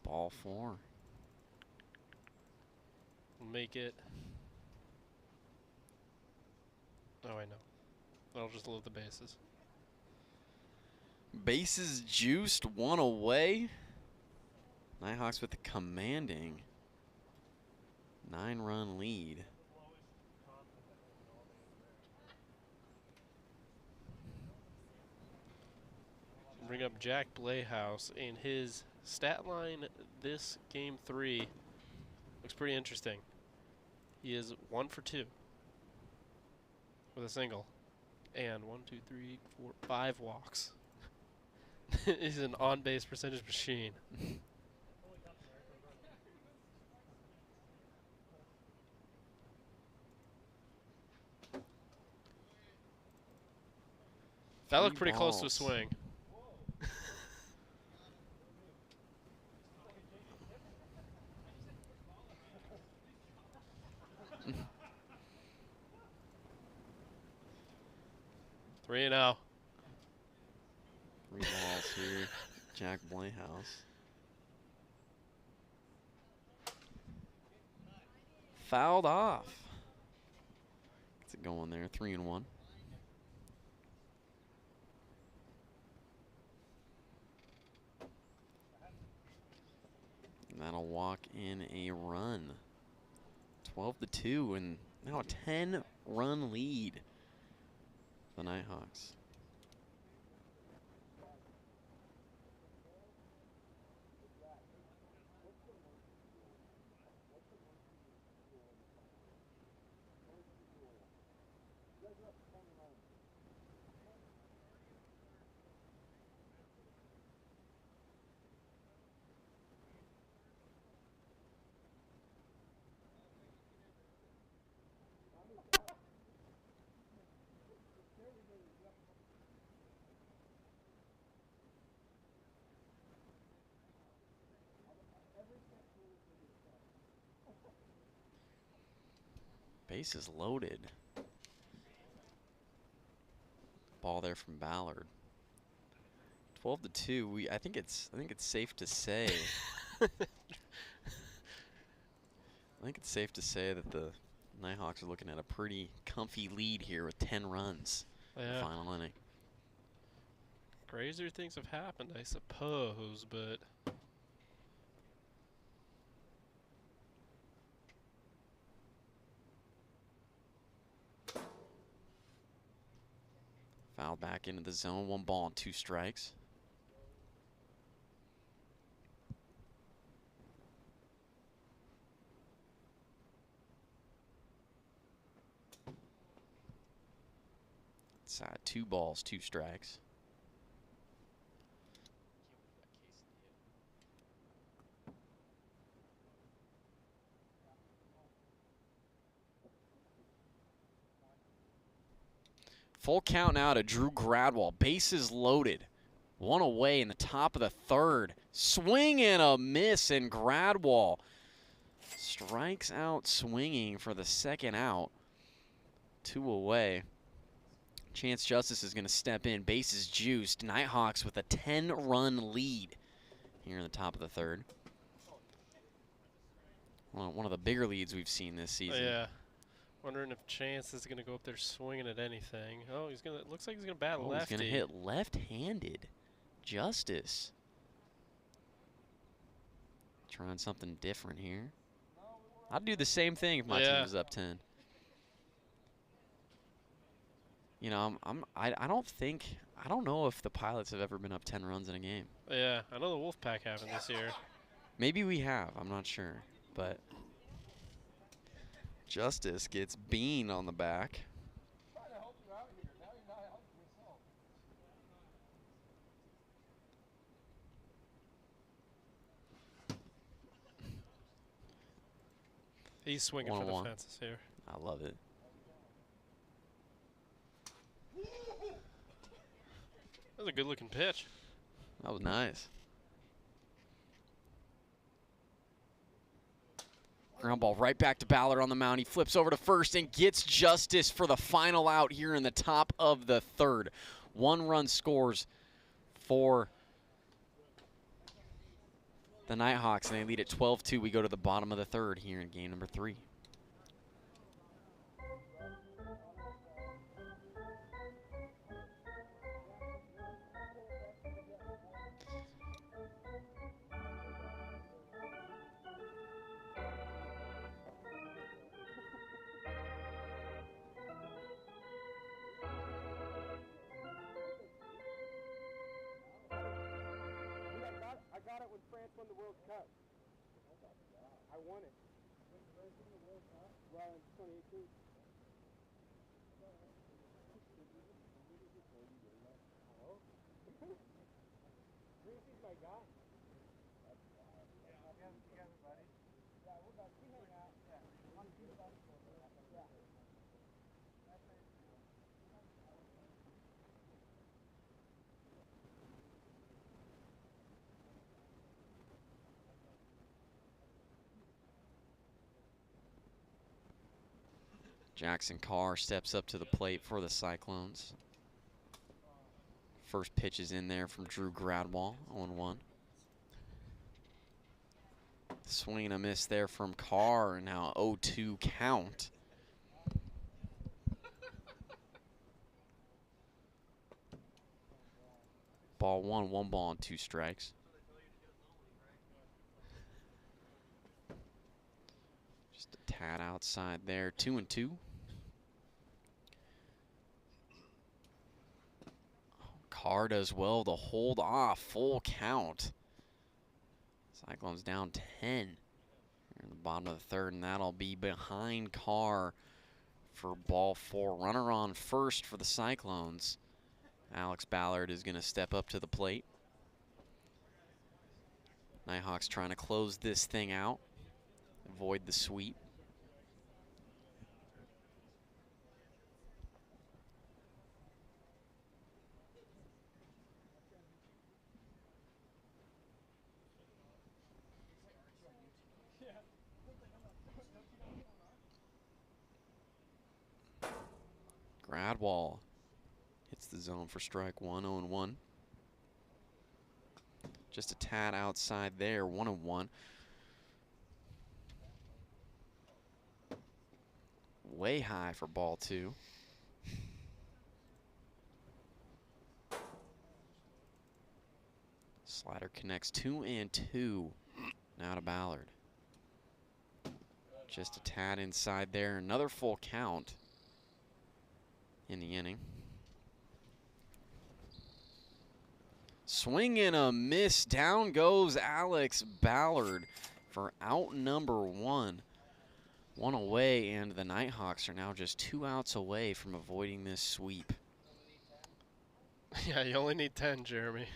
Ball 4. Make it. Oh, I know. I'll just load the bases. Bases juiced, 1 away. Nighthawks with a commanding 9-run lead. Bring up Jack Blayhouse, and his stat line this game 3 looks pretty interesting. He is 1 for 2 with a single, and 5 walks. He's an on-base percentage machine. That looked pretty close to a swing. 3-0. 3 balls here. Jack Blayhouse. Fouled off. Gets it going there. 3-1. And that'll walk in a run. 12-2, and now a 10-run lead. The Nighthawks. Bases loaded. Ball there from Ballard. 12-2. I think it's safe to say. I think it's safe to say that the Nighthawks are looking at a pretty comfy lead here with 10 runs in the final inning. Crazier things have happened, I suppose, but foul back into the zone. 1 ball and 2 strikes. It's 2 balls, 2 strikes. Full count now to Drew Gradwell. Bases loaded. 1 away in the top of the 3rd. Swing and a miss, and Gradwell strikes out swinging for the second out. 2 away. Chance Justice is going to step in. Bases juiced. Nighthawks with a 10-run lead here in the top of the third. Well, one of the bigger leads we've seen this season. Yeah. Wondering if Chance is going to go up there swinging at anything. Oh, he's going to. Looks like he's going to bat lefty. He's going to hit left-handed. Justice. Trying something different here. I'd do the same thing if my team was up 10. You know, I don't know if the Pilots have ever been up 10 runs in a game. Yeah, I know the Wolfpack haven't this year. Maybe we have. I'm not sure, but Justice gets Bean on the back. He's swinging for the fences here. I love it. That was a good-looking pitch. That was nice. Ground ball right back to Ballard on the mound. He flips over to first and gets Justice for the final out here in the top of the third. 1 run scores for the Nighthawks, and they lead at 12-2. We go to the bottom of the third here in game number 3. I got it when France won the World Cup. I won it. Well, in 2018. Greasy's my guy. Yeah, buddy. Yeah, we're about to hang out. Yeah. I'm good about it. Yeah. Jackson Carr steps up to the plate for the Cyclones. First pitch is in there from Drew Gradwall, 0-1. Swing and a miss there from Carr, and now 0-2 count. Ball 1, 1 ball and 2 strikes. Just a tad outside there, 2-2. Carr does well to hold off, full count. Cyclones down 10 here in the bottom of the third, and that'll be behind Carr for ball 4. Runner on first for the Cyclones. Alex Ballard is going to step up to the plate. Nighthawks trying to close this thing out, avoid the sweep. Gradwall hits the zone for strike 1, 0-1. Just a tad outside there, 1-1. Way high for ball 2. Slider connects 2-2. Now to Ballard. Just a tad inside there, another full count in the inning. Swing and a miss. Down goes Alex Ballard for out number 1. 1 away, and the Nighthawks are now just 2 outs away from avoiding this sweep. Yeah, you only need 10, Jeremy.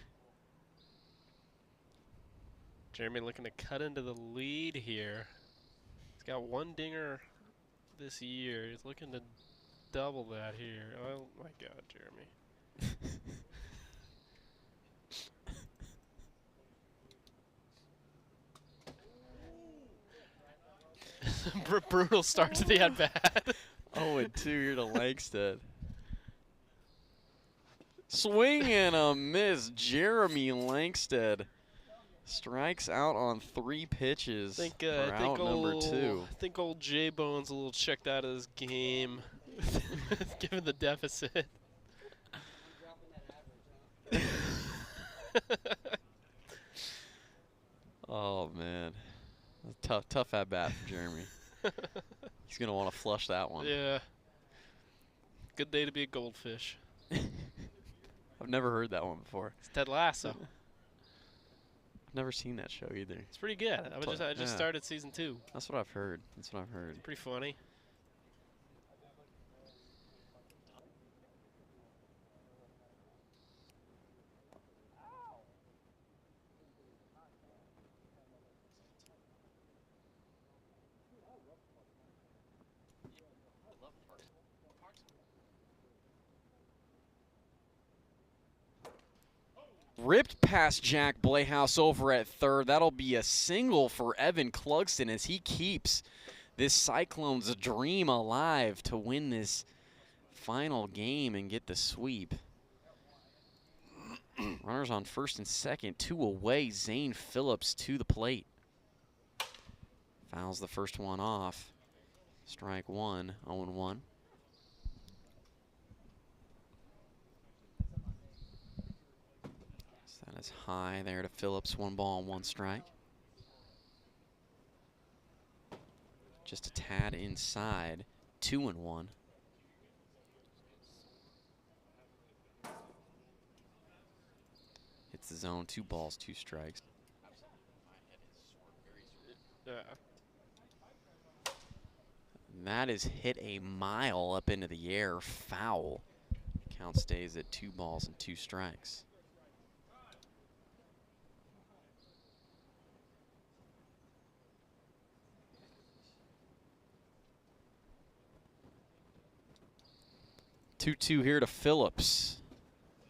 Jeremy looking to cut into the lead here. He's got 1 dinger this year. He's looking to double that here. Oh my God, Jeremy. Brutal start to the at-bat. 0-2 here to Langsted. Swing and a miss. Jeremy Langsted strikes out on 3 pitches for out number 2. I think old J-Bone's a little checked out of this game, given the deficit. Oh, man. Tough at bat for Jeremy. He's going to want to flush that one. Yeah. Good day to be a goldfish. I've never heard that one before. It's Ted Lasso. I've never seen that show either. It's pretty good. I just started season 2. That's what I've heard. That's what I've heard. Pretty funny. Ripped past Jack Blayhouse over at third. That'll be a single for Evan Clugston as he keeps this Cyclones dream alive to win this final game and get the sweep. Runners on first and second, 2 away. Zane Phillips to the plate. Fouls the first one off. Strike 1, 0-1. That is high there to Phillips. 1 ball and 1 strike. Just a tad inside. 2-1. Hits the zone. 2 balls, 2 strikes. Yeah. That is hit a mile up into the air. Foul. Count stays at 2 balls and 2 strikes. Two here to Phillips.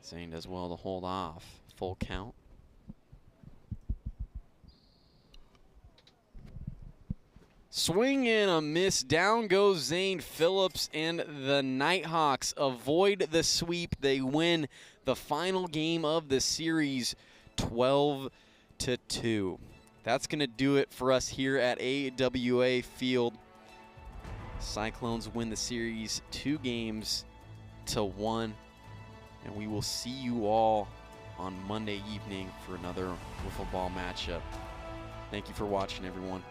Zane does well to hold off. Full count. Swing and a miss. Down goes Zane Phillips, and the Nighthawks avoid the sweep. They win the final game of the series 12-2. That's going to do it for us here at AWA Field. Cyclones win the series 2-1, and we will see you all on Monday evening for another wiffle ball matchup. Thank you for watching, everyone.